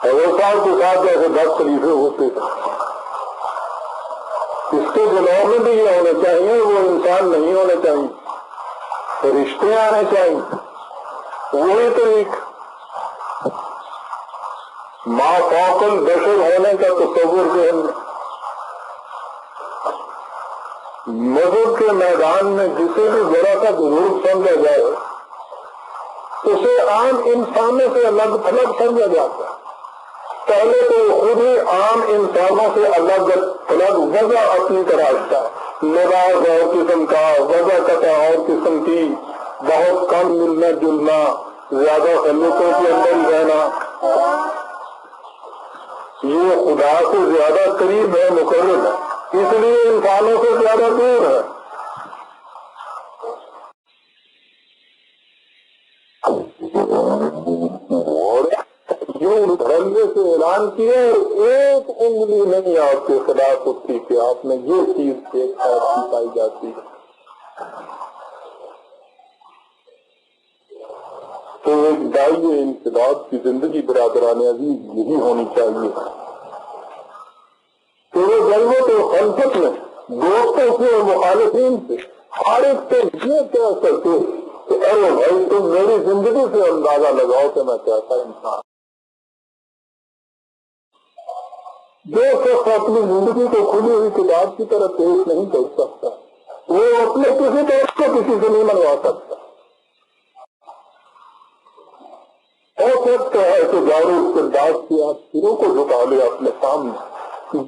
حضرت صاحب کے ساتھ جیسے 10 خلیفے ہوتے تھے، اس کے جناب میں بھی یہ ہونا چاہیے، وہ انسان نہیں ہونا چاہیے، فرشتے آنے چاہیے، وہی طریق ما فوق البشر ہونے کا تصور ذہن میں۔ مذہب کے میدان میں جسے بھی ذرا سا بزرگ سمجھا جائے اسے عام انسانوں سے الگ تھلگ سمجھا جاتا ہے۔ پہلے تو خود ہی عام انسانوں سے الگ تھلگ وضع اپنی تراشتا ہے، لباس اور قسم کا، وضع قطع اور قسم کی، بہت کم ملنا جلنا، زیادہ خلوتوں کے اندر ہی رہنا، یہ خدا سے زیادہ قریب ہے، مقرب ہے، اس لیے انسانوں سے زیادہ دور ہے۔ دھرمے سے اعلان کیا ایک انگلی نہیں آپ کے خلاف اٹھتی کہ آپ نے یہ چیز ایک خیر کی پائی جاتی ہے۔ تو ایک داعی انقلاب کی زندگی برادران عزیز یہی ہونی چاہیے کہ وہ ضرورت اور خلفت میں دوستوں سے اور مخالفین سے ہر ایک سے یہ کہہ سکتے کہ ارے بھائی تم میری زندگی سے اندازہ لگاؤ کہ میں کیسا انسان۔ جو شخص اپنی زندگی کو کھلی ہوئی کتاب کی طرح پیش نہیں کر سکتا وہ اپنے کسی دوست کو کسی سے نہیں منوا سکتا۔ ہو سکتا ہے کہ دارو استداد کی آپ سروں کو جھکا لے اپنے سامنے،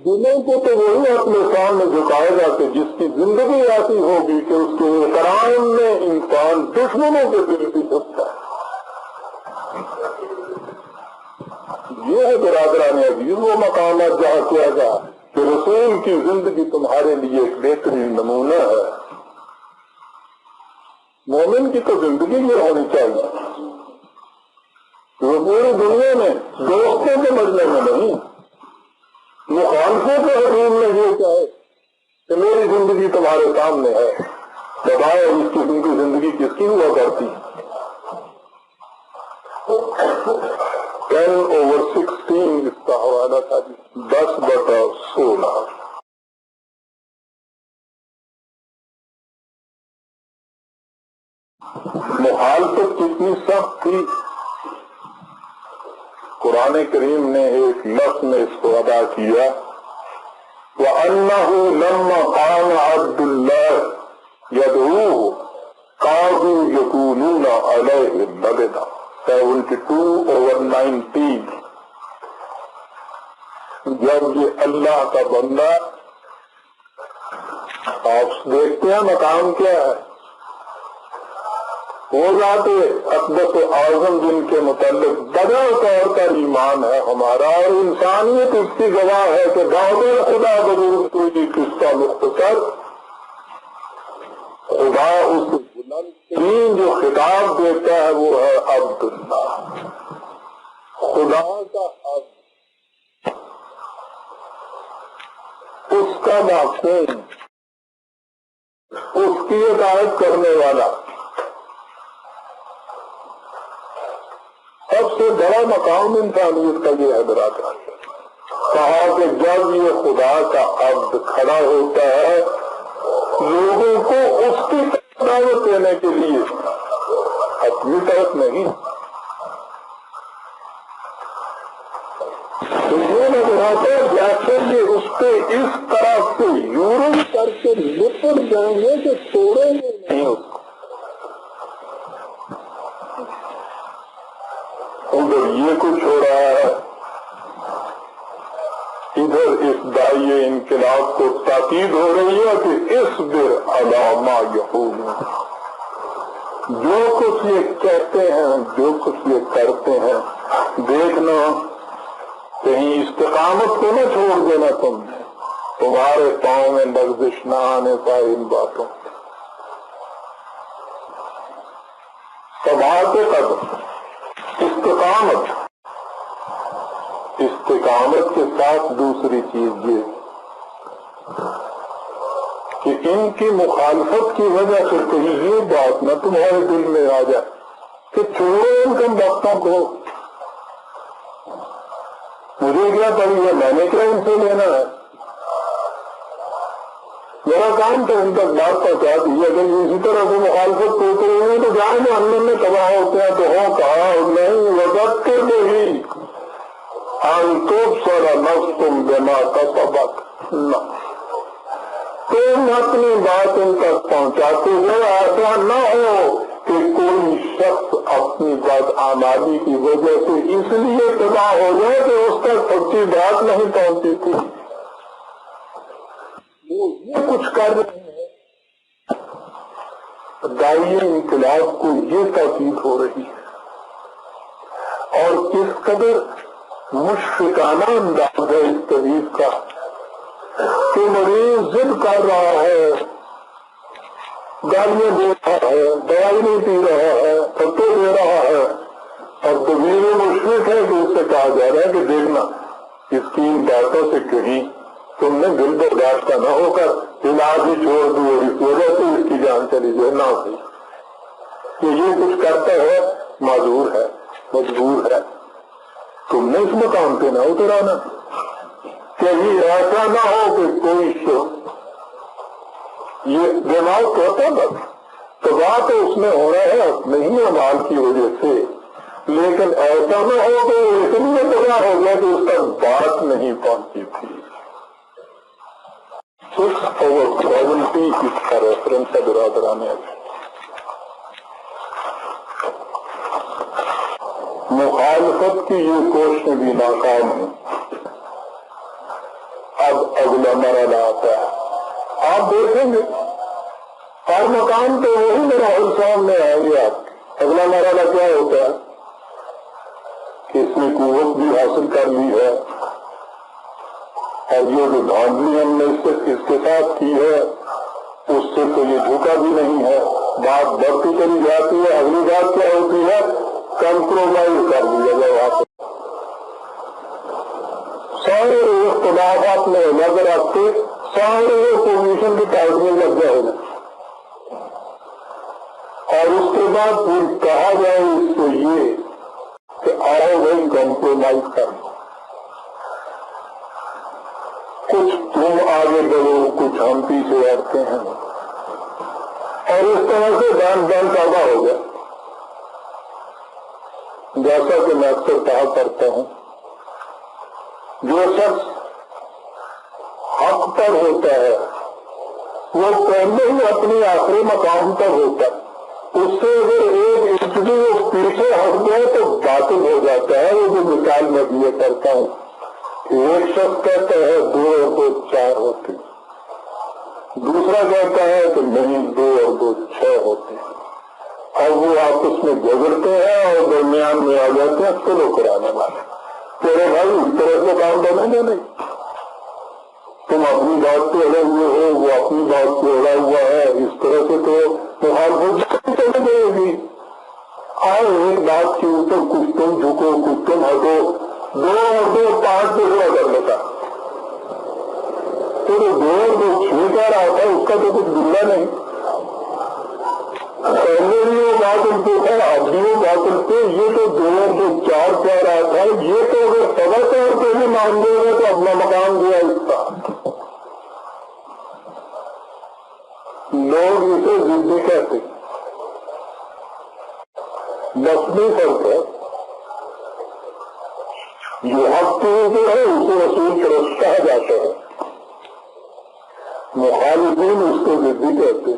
دلوں کو تو وہی اپنے سامنے جھکائے گا کہ جس کی زندگی ایسی ہوگی کہ اس کے احترام میں انسان دشمنوں کے دل بھی جھکتا ہے۔ یہ ہے برادران عزیز وہ مقامات جہاں کیا گیا کہ رسول کی زندگی تمہارے لیے ایک بہترین نمونہ ہے۔ مومن کی تو زندگی یہ ہونی چاہیے وہ پوری دنیا میں دوستوں کے مجمع میں نہیں، مخالفوں کے حضور نے یہ کہا کہ میری زندگی تمہارے سامنے ہے، بتاؤ اس قسم کی زندگی کس کی ہوا کرتی؟ 10/16 اس کا حوالہ تھا، 10/16۔ مخالفت کتنی سخت تھی، قرآن کریم نے ایک لفظ میں اس کو ادا کیا، وَأَنَّهُ لَمَّا قَامَ عَبْدُ اللَّهِ يَدْعُوهُ كَادُوا يَكُونُونَ عَلَيْهِ لِبَدًا، 72/19۔ جب یہ اللہ کا بندہ، آپ دیکھتے ہیں مقام کیا ہے، وہ ذات اقدس و اعظم جن کے متعلق بڑا طور پر ایمان ہے ہمارا، اور انسانیت اس کی گواہ ہے کہ دعوت خدا بزرگ تو یہ قصہ مختصر، خدا اس بلند ترین جو خطاب دیتا ہے وہ ہے عبداللہ، خدا کا عبد، اس کا معصوم، اس کی اطاعت کرنے والا۔ سب سے بڑا مقام انسانیت کا یہ ہے برادران، کہا کہ جب یہ خدا کا عبد کھڑا ہوتا ہے لوگوں کو اس کی دعوت دینے کے لیے، اپنی طرف نہیں، تو یہ نظر آتا ہے جیسے کہ اس پہ اس طرح سے یورپ کر کے لپٹ جائیں گے کہ توڑیں گے نہیں اس کو۔ ادھر یہ کچھ ہو رہا ہے، ادھر اس داعیے انقلاب کو تاکید ہو رہی ہے کہ اصبر علی ما یقولون، جو کچھ یہ کہتے ہیں، جو کچھ یہ کرتے ہیں، دیکھنا کہیں استقامت کو نہ چھوڑ دینا، تمہارے پاؤں میں لغزش نہ آنے پائے ان باتوں، ثبات قدم، استقامت کے ساتھ دوسری چیز یہ کہ ان کی مخالفت کی وجہ سے کہیں یہ بات نہ تمہارے دل میں آ جائے کہ چھوڑو ان کم وقتوں کو، مجھے کیا پڑی ہے، میں نے کیا ان سے لینا ہے، میرا کام تو ان تک بات پہنچا دی، اگر اسی طرح سے مخالفت کرتے رہے ہیں تو جہاں جہنم میں تباہ ہوتے ہیں، تو ہو کہا نہیں وقت کے نہیں انتبصر نفس بما کسبت، تم اپنی بات ان تک پہنچاتے ہو، ایسا نہ ہو کہ کوئی شخص اپنی بدعمالی کی وجہ سے اس لیے تباہ ہو جائے کہ اس تک سچی بات نہیں پہنچی تھی، وہ یہ کچھ کر رہے ہیں۔ داعیے انقلاب کو یہ تاکید ہو رہی ہے، اور کس قدر مشفقانہ انداز ہے اس طبیب کا کہ مریض ضد کر رہا ہے، گالیاں دے رہا ہے، دوائی نہیں پی رہا ہے، پتے دے رہا ہے، اور طبیب مشفق ہے کہ اس سے کہا جا رہا ہے کہ دیکھنا اس کی ان باتوں سے کہیں تم نے دل برداشتہ نہ ہو کر علاج ہی چھوڑ دو اور اس وجہ سے اس کی جان چلی جائے، نہ ہوئی کہ یہ کچھ کرتا ہے، معذور ہے، مجبور ہے، تم نے اس مقام پہ نہ اتر آنا، کہیں ایسا نہ ہو کہ کوئی شخص یہ دماغ کہتا بس تباہ تو اس میں ہو رہا ہے نہیں امال کی وجہ سے، لیکن ایسا نہ ہو کہ اس لیے تباہ ہو گیا کہ اس تک بات نہیں پہنچی تھی۔ 6/70 اس کا ریفرنس ہے برادران۔ مخالفت کی یہ کوششیں بھی ناکام ہیں۔ اب اگلا مرحلہ آتا ہے، آپ دیکھیں گے ہر مقام تو وہی مراحل سامنے آئیں گے۔ آپ اگلا مرحلہ کیا ہوتا ہے کہ اس نے قوت بھی حاصل کر لی ہے، اور یہ جو دھاندلی ہم نے اس کے ساتھ کی ہے اس سے تو یہ جھکا بھی نہیں ہے، بات بڑھتی چلی جاتی ہے۔ اگلی بات کیا ہوتی ہے، کمپرومائز کر دیا جائے، وہاں پہ سارے اختلافات میں نظر رکھتے سارے پوزیشن کی ٹائٹل لگ جائے گا، اور اس کے بعد پھر کہا جائے اس کو یہ کہ آؤ بھائی کمپرومائز کر لو، کچھ تم آگے بڑھو کچھ ہم پیچھے ہٹتے ہیں، اور اس طرح سے دان پیدا ہو گیا۔ جیسا کہ میں اکثر کہا کرتا ہوں، جو شخص حق پر ہوتا ہے وہ پہلے ہی اپنی آخری مقام پر ہوتا ہے، اس سے اگر ایک انچ وہ پیچھے ہٹ گئے تو باطل ہو جاتا ہے۔ وہ جو مثال میں دیا کرتا ہوں، ایک شخص کہتا ہے 2 اور 2 4 ہوتے، دوسرا کہتا ہے کہ نہیں 2 اور 2 6 ہوتے، اور وہ آپس میں جھگڑتے ہیں اور درمیان میں آ جاتے ہیں چلو کرانے والے، تیرے بھائی اس طرح سے کام کرنے گا نہیں، تم اپنی بات پہ اڑے ہوئے ہو، وہ اپنی بات پہ اڑا ہوا ہے، اس طرح سے تو مخالفت چلی جائے گی۔ آؤ ایک بات کے اوپر کچھ تم جھکو کچھ تم ہٹو، 2 اور 2 5 پہ ہوا کر لیتا، تو 2 اور 2 6 کہہ رہا تھا، اس کا تو کچھ بلا نہیں، پہلے بھی وہ باطل پہ تھا اب بھی وہ باطل پہ، یہ تو 2 اور 2 4 کہہ رہا تھا، یہ تو اگر سبا طور پہ بھی مان دے گا تو اپنا مقام دیا اس کا۔ لوگ اسے ضدی کہتے، مصنوعی فرق ہے، جو حق کے اوپر ہے اسے رسول پرست کہا جاتا ہے، مخالفین اس کو ضدی کہتے۔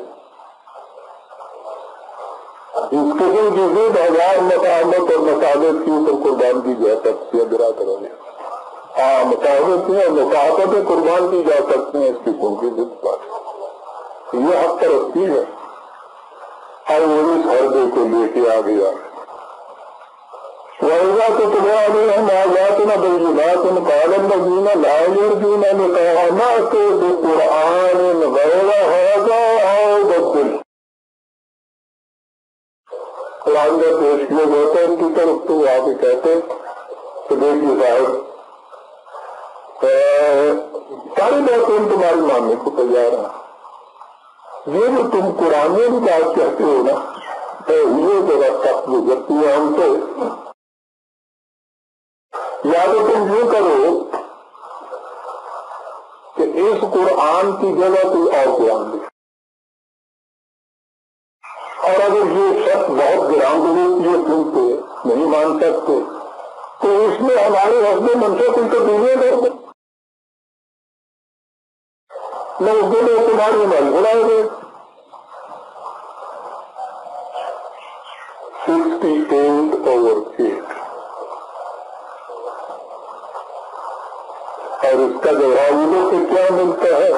اس قسم کی ضد 1000 مطابق اور مساوات کے اوپر قربان کی جا سکتی ہے برادروں میں، ہاں مساوات اور مساواتیں قربان کی جا سکتی ہیں اس قسم کی ضد پر، یہ حق پرستی ہے۔ اور وہ اس حربے کو لے کے آ گیا، وَإِذَا تُتْلَىٰ عَلَيْهِمْ آيَاتُنَا بَيِّنَاتٍ قَالَ الَّذِينَ لَا يَرْجُونَ لِقَاءَنَا ائْتِ بِقُرْآنٍ غَيْرِ هَٰذَا أَوْ بَدِّلْهُ۔ قرآن کا پیش کیا جاتا ہے ان کی طرف تو آ کے کہتے کہ دیکھیے صاحب ساری باتیں تمہاری ماننے کو تیار ہیں، یہ جو تم قرآن میں بھی بات کہتے ہو نا یہ ذرا سخت گزرتی ہے ہم سے، یا تو تم یہ کرو کہ اس قرآن کی جگہ کوئی اور قرآن دے، اور اگر یہ شخص بہت گران ضرورت یہ سنتے نہیں مان سکتے تو اس میں ہمارے حسب منصب کوئی تبدیلیاں کر دیں، میں اس کے لیے تمہاری عمل بڑھائے گے۔ 68/8 اور اس کا جواب ان سے کیا ملتا ہے،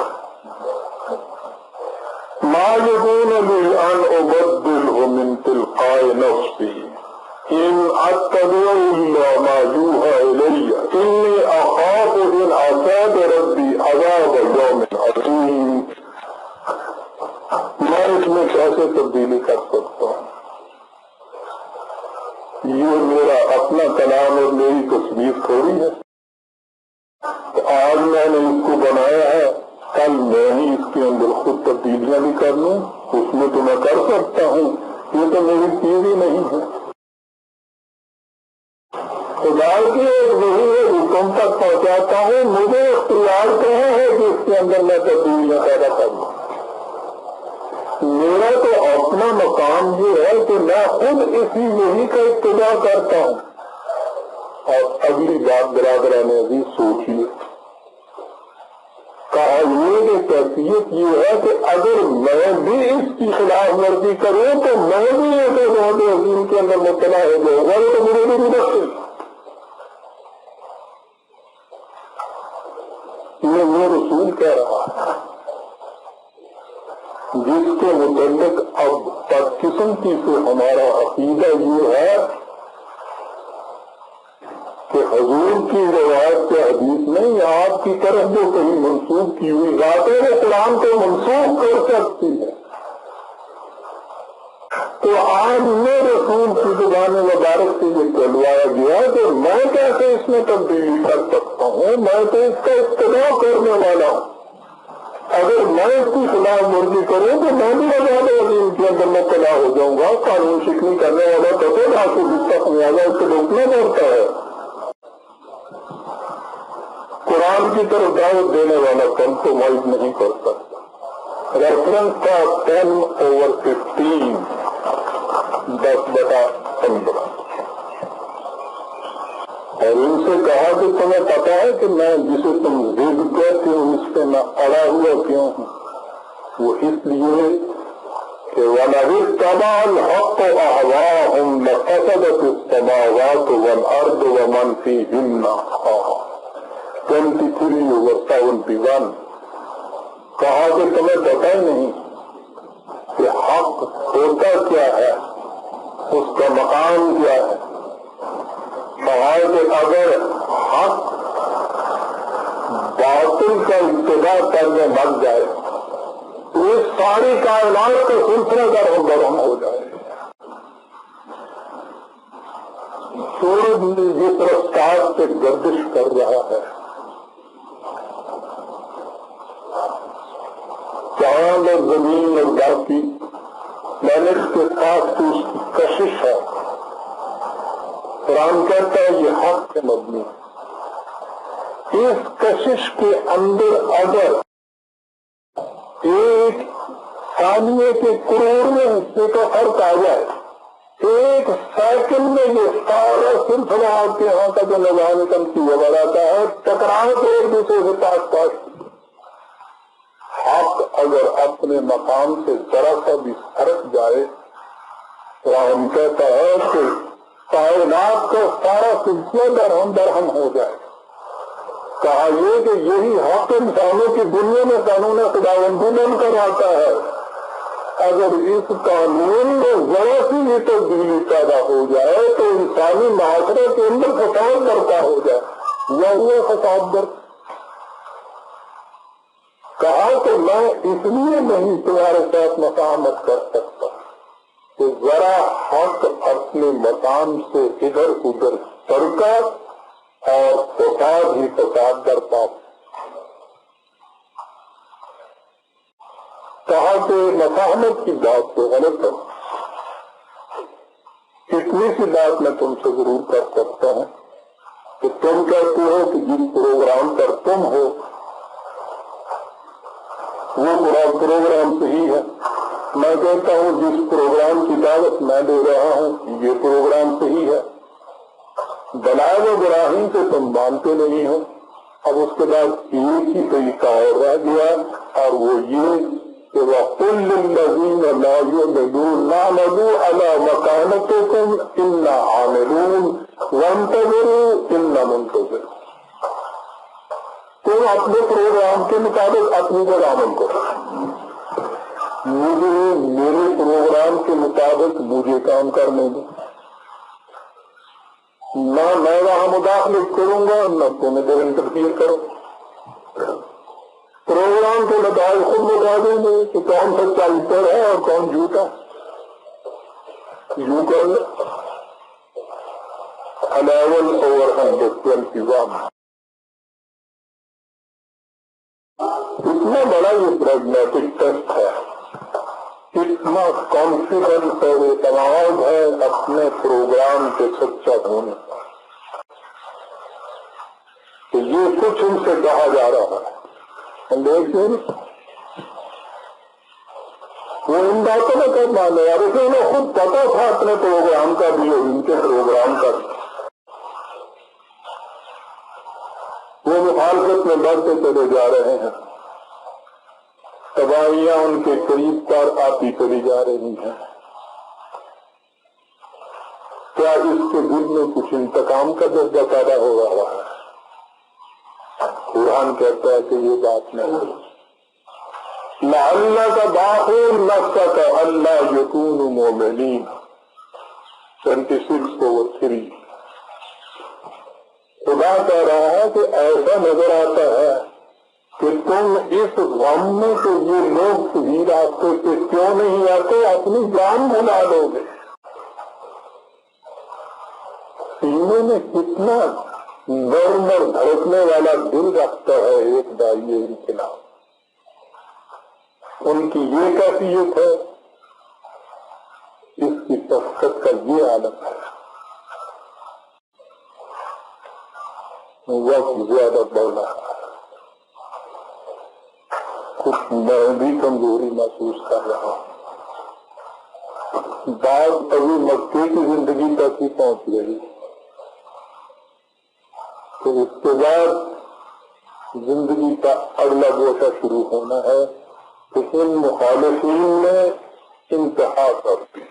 ما يكون لي أن أبدله من تلقاء نفسي إن أتبع إلا ما يوحى إلي إني أخاف إن عصيت ربي عذاب يوم عظيم۔ میں اس میں کیسے تبدیلی کر سکتا ہوں، یہ میرا اپنا کلام اور میری تصویر تھوڑی ہے، تو آج میں نے اس کو بنایا ہے، کل میں ہی اس کے اندر خود تبدیلیاں بھی کر لوں، اس میں تو میں کر سکتا ہوں، یہ تو میری چیز ہی نہیں ہے۔ خدا کی ایک ضرور حکم تک پہنچاتا ہوں، مجھے اختیار کہاں ہے کہ اس کے اندر میں تبدیلیاں پیدا کروں، میرا تو اپنا مقام یہ ہے کہ میں خود اسی یہی کا اتباع کرتا ہوں۔ اور اگلی بات برادران عزیز سوچیے، کہا یہ کہ کیفیت یہ ہے کہ اگر میں بھی اس کی خلاف ورزی کروں تو میں بھی ایسے بہت عظیم کے اندر مبتلا ہو جاؤں گا، تو مجھے بھی رکھے یہ وہ رسول کہہ رہا ہے جس کے متعلق اب بدقسمتی سے ہمارا عقیدہ یہ ہے کہ حضور کی روایت کے حدیث نہیں، آپ کی طرف جو کہیں منسوخ کی ہوئی ذاتیں وہ قرآن کو منسوخ کر سکتی ہے، تو تو آج میں رسول کی زبان مبارک سے یہ کہلوایا گیا کہ میں کیسے اس میں تبدیلی کر سکتا ہوں، میں تو اس کا اتباع کرنے والا ہوں، اگر میں اس کی خلاف ورزی کروں تو میں بھی آزاد عظیم کے اندر مبتلا ہو جاؤں گا۔ قانون شکنی کرنے والا تو ڈاکو جس کا خمیازہ اس کو روکنا پڑتا ہے، قرآن کی طرف دعوت دینے والا کمپرومائز نہیں کر سکتا۔ ریفرنس تھا 10/15، 10/15، اور ان سے کہا کہ تمہیں پتا ہے کہ میں جسے تم ضد کہتے ہو اس پہ میں اڑا ہوا کیوں ہوں؟ وہ اس لیے کہ وَلَئِنِ اتَّبَعَ الْحَقُّ أَهْوَاءَهُمْ لَفَسَدَتِ السَّمَاوَاتُ وَالْأَرْضُ وَمَنْ فِيهِنَّ 23/71۔ کہا کہ تمہیں پتا ہی نہیں کہ حق ہوتا کیا ہے، اس کا مقام کیا ہے۔ کہا کہ اگر حق باطل کا ابتدا کرنے لگ جائے تو اس ساری کائنات کا سلسلہ درہم برہم ہو جائے۔ سورج جس رفتار سے گردش کر رہا ہے، چاند اور زمین اور باقی پلانٹس کے ساتھ تو اس کی کشش ہے۔ قرآن کہتا ہے یہ حق سے مبنی ہے۔ اس کشش کے اندر اگر ایک ثانیے کے کروڑویں حصے کا فرق آ جائے، ایک سیکنڈ میں یہ سارا سلسلہ آپ کے یہاں کا جو نظام تنقید بڑھاتا ہے، ٹکراؤ کے ایک دوسرے سے پاس پاس۔ حق اگر اپنے مقام سے ذرا سا بھی ہرک جائے، قرآن کہتا ہے کہ کائنات کا سارا سلسلہ درہم برہم ہو جائے۔ کہا یہ کہ یہی حق انسانوں کی دنیا میں قانون خداوندی بن کر آتا ہے، اگر اس قانون میں ذرا سی بھی تبدیلی پیدا ہو جائے تو انسانی معاشرے کے اندر فساد برپا ہو جائے، یا وہ فساد برپا۔ کہا کہ میں اس لیے نہیں تمہارے ساتھ مفاہمت کر سکتا کہ ذرا حق اپنے مقام سے ادھر ادھر سرکا اور فساد ہی فساد برپا۔ کہا کہ مفاہمت کی بات تو غلط ہے، اتنی سی بات میں تم سے ضرور کر سکتا ہوں کہ تم کہتے ہو کہ جس پروگرام پر تم ہو وہ پروگرام صحیح ہے، میں کہتا ہوں جس پروگرام کی دعوت میں دے رہا ہوں یہ پروگرام صحیح ہے۔ دلائل ابراہیم سے تم مانتے نہیں ہو۔ اب اس کے بعد ایک ہی طریقہ اور رہ گیا، اور وہ یہ کہ وَقُلْ لِلَّذِينَ لَا يُؤْمِنُونَ اعْمَلُوا عَلَىٰ مَكَانَتِكُمْ إِنَّا عَامِلُونَ وَانْتَظِرُوا إِنَّا مُنْتَظِرُونَ۔ تم اپنے پروگرام کے مطابق اپنی پر عمل کرو، مجھے میرے پروگرام کے مطابق مجھے کام کرنے دو، نہ میں وہاں مداخلت کروں گا نہ تم ادھر انٹرفیئر کرو۔ پروگرام کے نتائج خود بتا دیں گے کہ کون سچا اوپر ہے اور کون جھوٹا۔ یوں کر لیں 11/121۔ اتنا بڑا یہ پریگمیٹک ٹیسٹ ہے، اتنا کانفیڈنس اور اعتماد ہے اپنے پروگرام کے سچا ہونے کا کہ یہ کچھ ان سے کہا جا رہا ہے، لیکن وہ ان باتوں میں کب مانے یار، اسے انہیں خود پتا تھا اپنے پروگرام کا بھی اور ان کے پروگرام کا بھی، وہ مخالفت میں بڑھتے چلے جا رہے ہیں، تباہیاں ان کے قریب پر آتی چلی جا رہی ہیں۔ کیا اس کے دل میں کچھ انتقام کا جذبہ پیدا ہو رہا ہے؟ قرآن کہتا ہے کہ یہ بات نہیں۔ لَعَلَّكَ بَاخِعٌ نَفْسَكَ أَلَّا يَكُونُوا مُؤْمِنِينَ 26/3۔ خدا کہہ رہا ہے کہ ایسا نظر آتا ہے کہ تم اس غم میں تو یہ لوگ صحیح راستے پہ کیوں نہیں آتے، اپنی جان بھلا دو گے۔ سینے میں کتنا نرم اور دھڑکنے والا دل رکھتا ہے ایک داعیے انقلاب، ان کی یہ کیفیت ہے، اس کی شفقت کا یہ عالم ہے۔ وقت زیادہ بولا، کچھ میں بھی کمزوری محسوس کر رہا ہوں۔ بات ابھی مکے کی زندگی تک ہی پہنچ گئی، تو اس کے بعد زندگی کا اگلا گوشہ شروع ہونا ہے کہ ان مخالفین نے انتہا کر دی،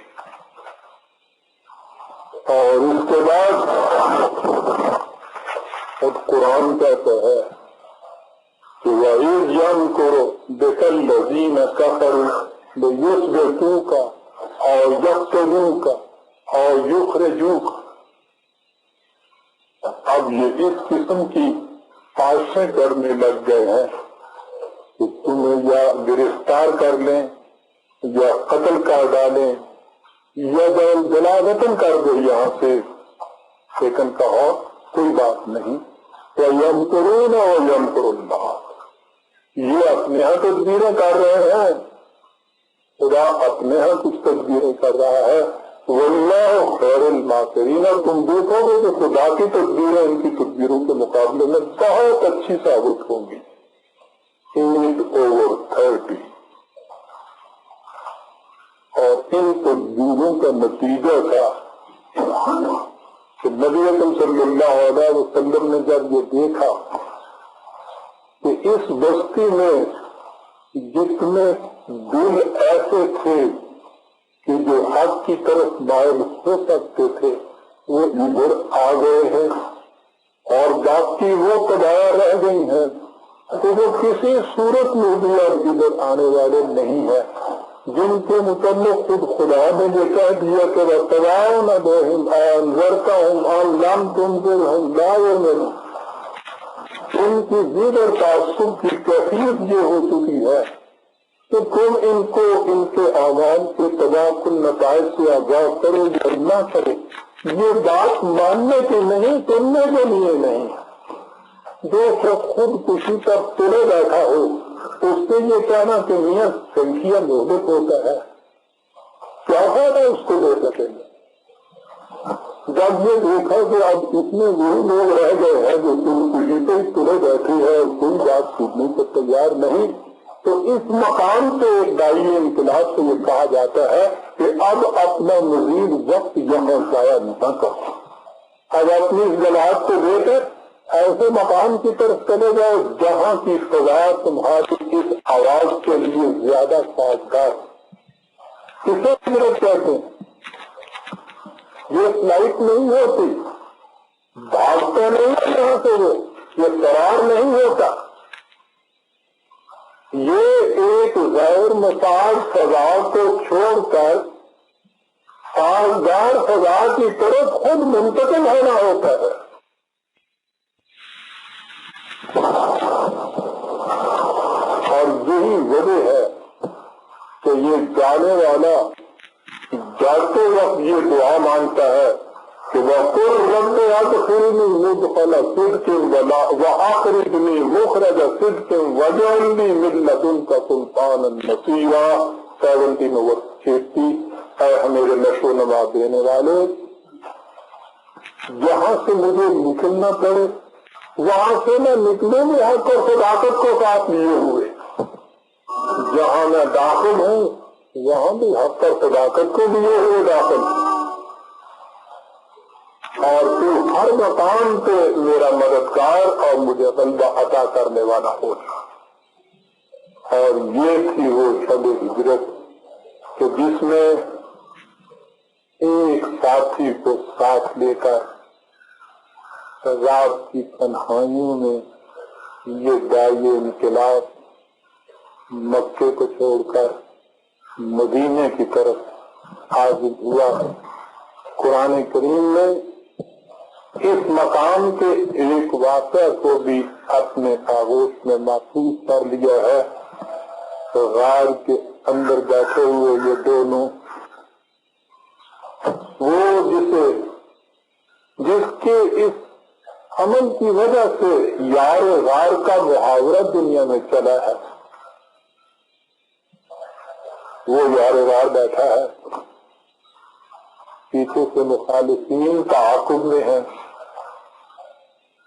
اور اس کے بعد خود قرآن کہتا ہے کہ وَإِذْ يَمْكُرُ بِكَ الَّذِينَ كَفَرُوا لِيُثْبِتُوكَ أَوْ يَقْتُلُوكَ أَوْ يُخْرِجُوكَ۔ اب یہ اس قسم کی سازشیں کرنے لگ گئے ہیں کہ تمہیں یا گرفتار کر لیں یا قتل کر ڈالیں یا جلا وطن کر دو یہاں سے، لیکن کہو کوئی بات نہیں، وَيَمْكُرُونَ وَيَمْكُرُ اللَّهُ۔ یہ اپنے ہاں تدبیریں کر رہے ہیں، خدا اپنے ہاں کچھ تدبیریں کر رہا ہے، وَاللَّهُ خَيْرُ الْمَاكِرِينَ۔ اور تم دیکھو گے کہ خدا کی تدبیریں ان کی تدبیروں کے مقابلے میں بہت اچھی ثابت ہوں گی۔ 8/30۔ اور ان تدبیروں کا نتیجہ تھا کہ نبی اکرم صلی اللہ علیہ وسلم نے جب یہ دیکھا کہ اس بستی میں جتنے دل ایسے تھے کہ جو حق کی طرف مائل ہو سکتے تھے وہ ادھر آ گئے ہیں، اور باقی وہ تباہ رہ گئی ہیں تو وہ کسی صورت میں بھی اب ادھر آنے والے نہیں ہیں، جن کے متعلق خود خدا نے یہ کہہ دیا کہ وَتَبَعُونَ بِهِمْ أَنذَرْتَهُمْ أَمْ لَمْ تُنذِرْهُمْ لَا يُؤْمِنُونَ۔ ان کی ضد اور تعصب کی کیفیت یہ ہو چکی ہے کہ تم ان کو ان کے اعمال کے تباہ کن نتائج سے آگاہ کرو یا نہ کرو، یہ بات ماننے کی نہیں، سننے کے لیے نہیں۔ جو شخص خود کسی پر تلے بیٹھا ہو اس سے یہ کہنا کہ میاں سنکھیا محبت ہوتا ہے، کیا فائدہ اس کو دے سکیں گے؟ جب یہ دیکھا کہ اب اتنے وہی لوگ رہ گئے ہیں جو کسی پہ تلے بیٹھے ہیں، کوئی بات سننے کو تیار نہیں، تو اس مقام پہ داعی انقلاب سے یہ کہا جاتا ہے کہ اب اپنا مزید وقت یہاں ضائع نہ کرو، اب اپنی اس جماعت کو لے کر ایسے مقام کی طرف چلے جاؤ جہاں کی فضا تمہاری اس آواز کے لیے زیادہ سازگار۔ کسے ہجرت کہتے ہیں؟ یہ فلائٹ نہیں ہوتی، بھاگتا نہیں ہے یہاں سے، وہ یہ فرار نہیں ہوتا، یہ ایک غیر مساج فضا کو چھوڑ کر سازگار فضا کی طرف خود منتقل ہونا ہوتا ہے۔ اور یہی وجہ ہے کہ یہ جانے والا جاتے وقت یہ دعا مانگتا ہے کہ وَقُلْ رَبِّ أَدْخِلْنِي مُدْخَلَ صِدْقٍ وَأَخْرِجْنِي مُخْرَجَ صِدْقٍ وَاجْعَلْ لِي مِن لَّدُنكَ سُلْطَانًا نَصِيرًا۔ 70 اے میرے نشو و نما دینے والے، جہاں سے مجھے نکلنا پڑے وہاں سے میں نکلوں میں حق اور صداقت کو ساتھ لیے ہوئے، جہاں میں داخل ہوں وہاں بھی حق اور صداقت کو لیے ہوئے داخل، اور تو ہر مقام پہ میرا مددگار اور مجھے غلبہ عطا کرنے والا ہونا۔ اور یہ تھی وہ شب ہجرت کہ جس میں ایک ساتھی کو ساتھ لے کر رات کی تنہائیوں میں یہ داعی انقلاب مکے کو چھوڑ کر مدینے کی طرف حاضر ہوا۔ قرآن کریم میں اس مقام کے ایک واقعہ کو بھی اپنے آغوش میں محفوظ کر لیا ہے. غار کے اندر بیٹھے ہوئے یہ دونوں، وہ جس کے اس عمل کی وجہ سے یار غار کا محاورہ دنیا میں چلا ہے، وہ یار غار بیٹھا ہے، پیچھے سے مخالفین تعاقب میں ہے،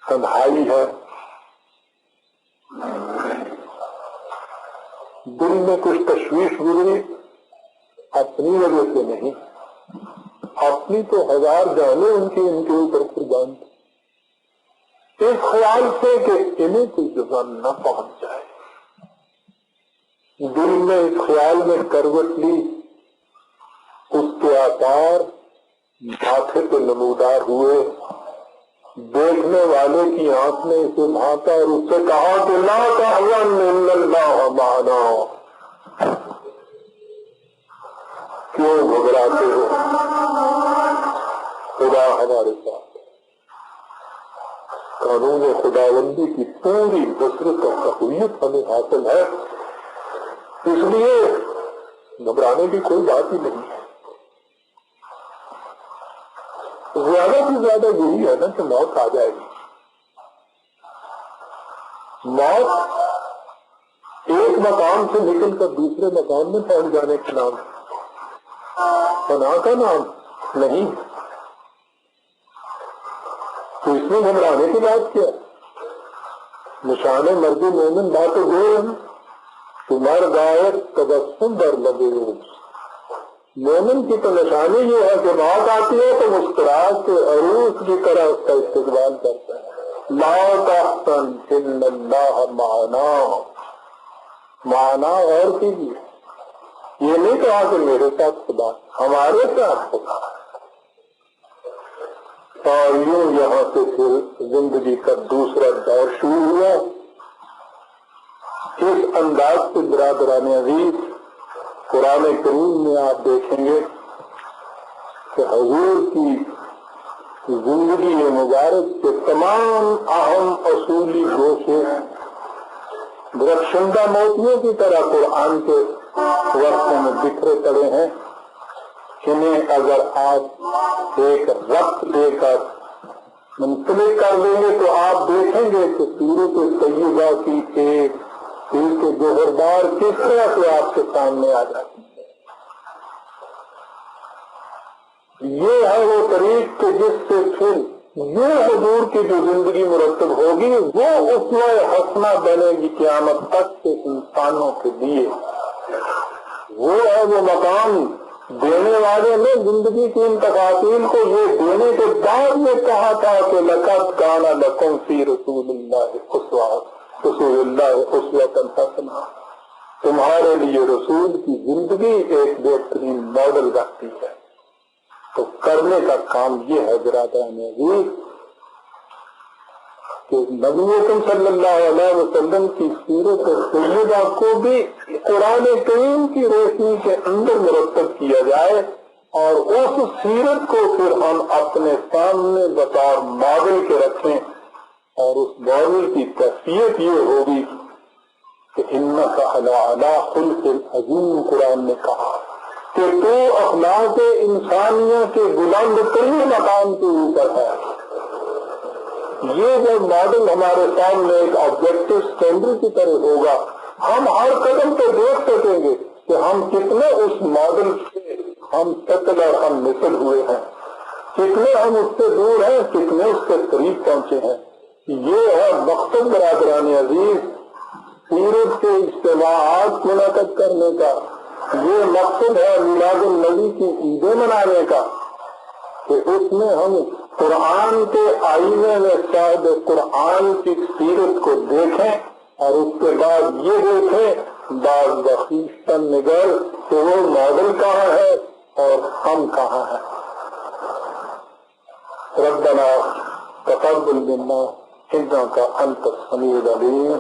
تنہائی ہے، دل میں کچھ تشویش گزری، اپنی وجہ سے نہیں، اپنی تو ہزار جانیں ان کے اوپر قربان تھی، اس خیال سے کہ انہیں کوئی جزا نہ پہنچ جائے. دل میں اس خیال میں کروٹ لی، اس کے آثار ماتھے پہ نمودار ہوئے. دیکھنے والے کی آنکھ نے اسے بھانکا اور اس سے کہا کہ لا تحزن ان اللہ معنا. کیوں گھبراتے ہو، خدا ہمارے ساتھ. قانون خداوندی کی پوری نصرت اور تقویت ہمیں حاصل ہے، اس لیے گھبرانے کی کوئی بات ہی نہیں ہے. زیادہ سے زیادہ یہی ہے نا کہ موت آ جائے گی. موت ایک مقام سے نکل کر دوسرے مقام میں پہنچ جانے کا نام، پناہ کا نام نہیں. تو اس میں گھبرانے کی بات کیا؟ نشان مرد مومن بات گو ہے، تمہار گائر تبسم در لگے. مومن کی تو نشانی یہ ہے کہ موت آتی ہے تو مسکراہٹ کے عروس کی طرح اس کا استقبال کرتا ہے. لا تحزن ان اللہ معنا. معنا اور کیجیے، یہ نہیں کہا کہ میرے ساتھ خدا، ہمارے ساتھ خدا. اور یوں یہاں سے پھر زندگی کا دوسرا دور شروع ہوا. اس انداز سے برادران عزیز قرآن کریم میں آپ دیکھیں گے کہ حضور کی زندگی مبارک کے تمام اہم اصولی گوشے درخشندہ موتیوں کی طرح قرآن کے ورقوں میں بکھرے پڑے ہیں. انہیں اگر آپ ایک ربط دے کر منسلک کر دیں گے تو آپ دیکھیں گے کہ سورۃ طیبہ کی ایک دل کے گوہردار کس طرح سے آپ کے سامنے آ جاتی ہے. یہ ہے وہ طریق کہ جس سے پھر یہ حضور کی جو زندگی مرتب ہوگی وہ اسوہ حسنہ بنے گی قیامت تک کے انسانوں کے لیے. وہ ہے وہ مقام دینے والے نے زندگی کی ان تفاصیل کو یہ دینے کے بعد یہ کہا تھا کہ لقد کان لکم فی رسول اللہ اسوۃ حسنہ. تمہارے لیے رسول کی زندگی ایک بہترین ماڈل رکھتی ہے. تو کرنے کا کام یہ ہے برادران عزیز کہ نبی اکرم صلی اللہ علیہ وسلم کی سیرت طیبہ کو بھی قرآن کریم کی روشنی کے اندر مرتب کیا جائے اور اس سیرت کو پھر ہم اپنے سامنے بطور ماڈل کے رکھیں. اور اس ماڈل کی کیفیت یہ ہوگی کہ انک علی خلق عظیم. قرآن نے کہا کہ تو اخلاق انسانیہ کے بلند ترین مقام کے اوپر ہے. یہ جب ماڈل ہمارے سامنے ایک آبجیکٹو اسٹینڈرڈ کی طرح ہوگا ہم ہر قدم پہ دیکھ سکیں گے کہ ہم کتنے اس ماڈل سے ہم قتل اور ہم مثل ہوئے ہیں، کتنے ہم اس سے دور ہیں، کتنے اس کے قریب پہنچے ہیں. یہ ہے مقصد برادران عزیز سیرت کے اجتماعات منعقد کرنے کا. یہ مقصد ہے میلاد النبی کی عیدیں منانے کا کہ اس میں ہم قرآن کے آئینے میں شاید قرآن کی سیرت کو دیکھیں اور اس کے بعد یہ دیکھیں بعض بخیشتن نگر کہ وہ ماڈل کہاں ہے اور ہم کہاں ہیں. ربنا تقبل منا انک انت السمیع العلیم.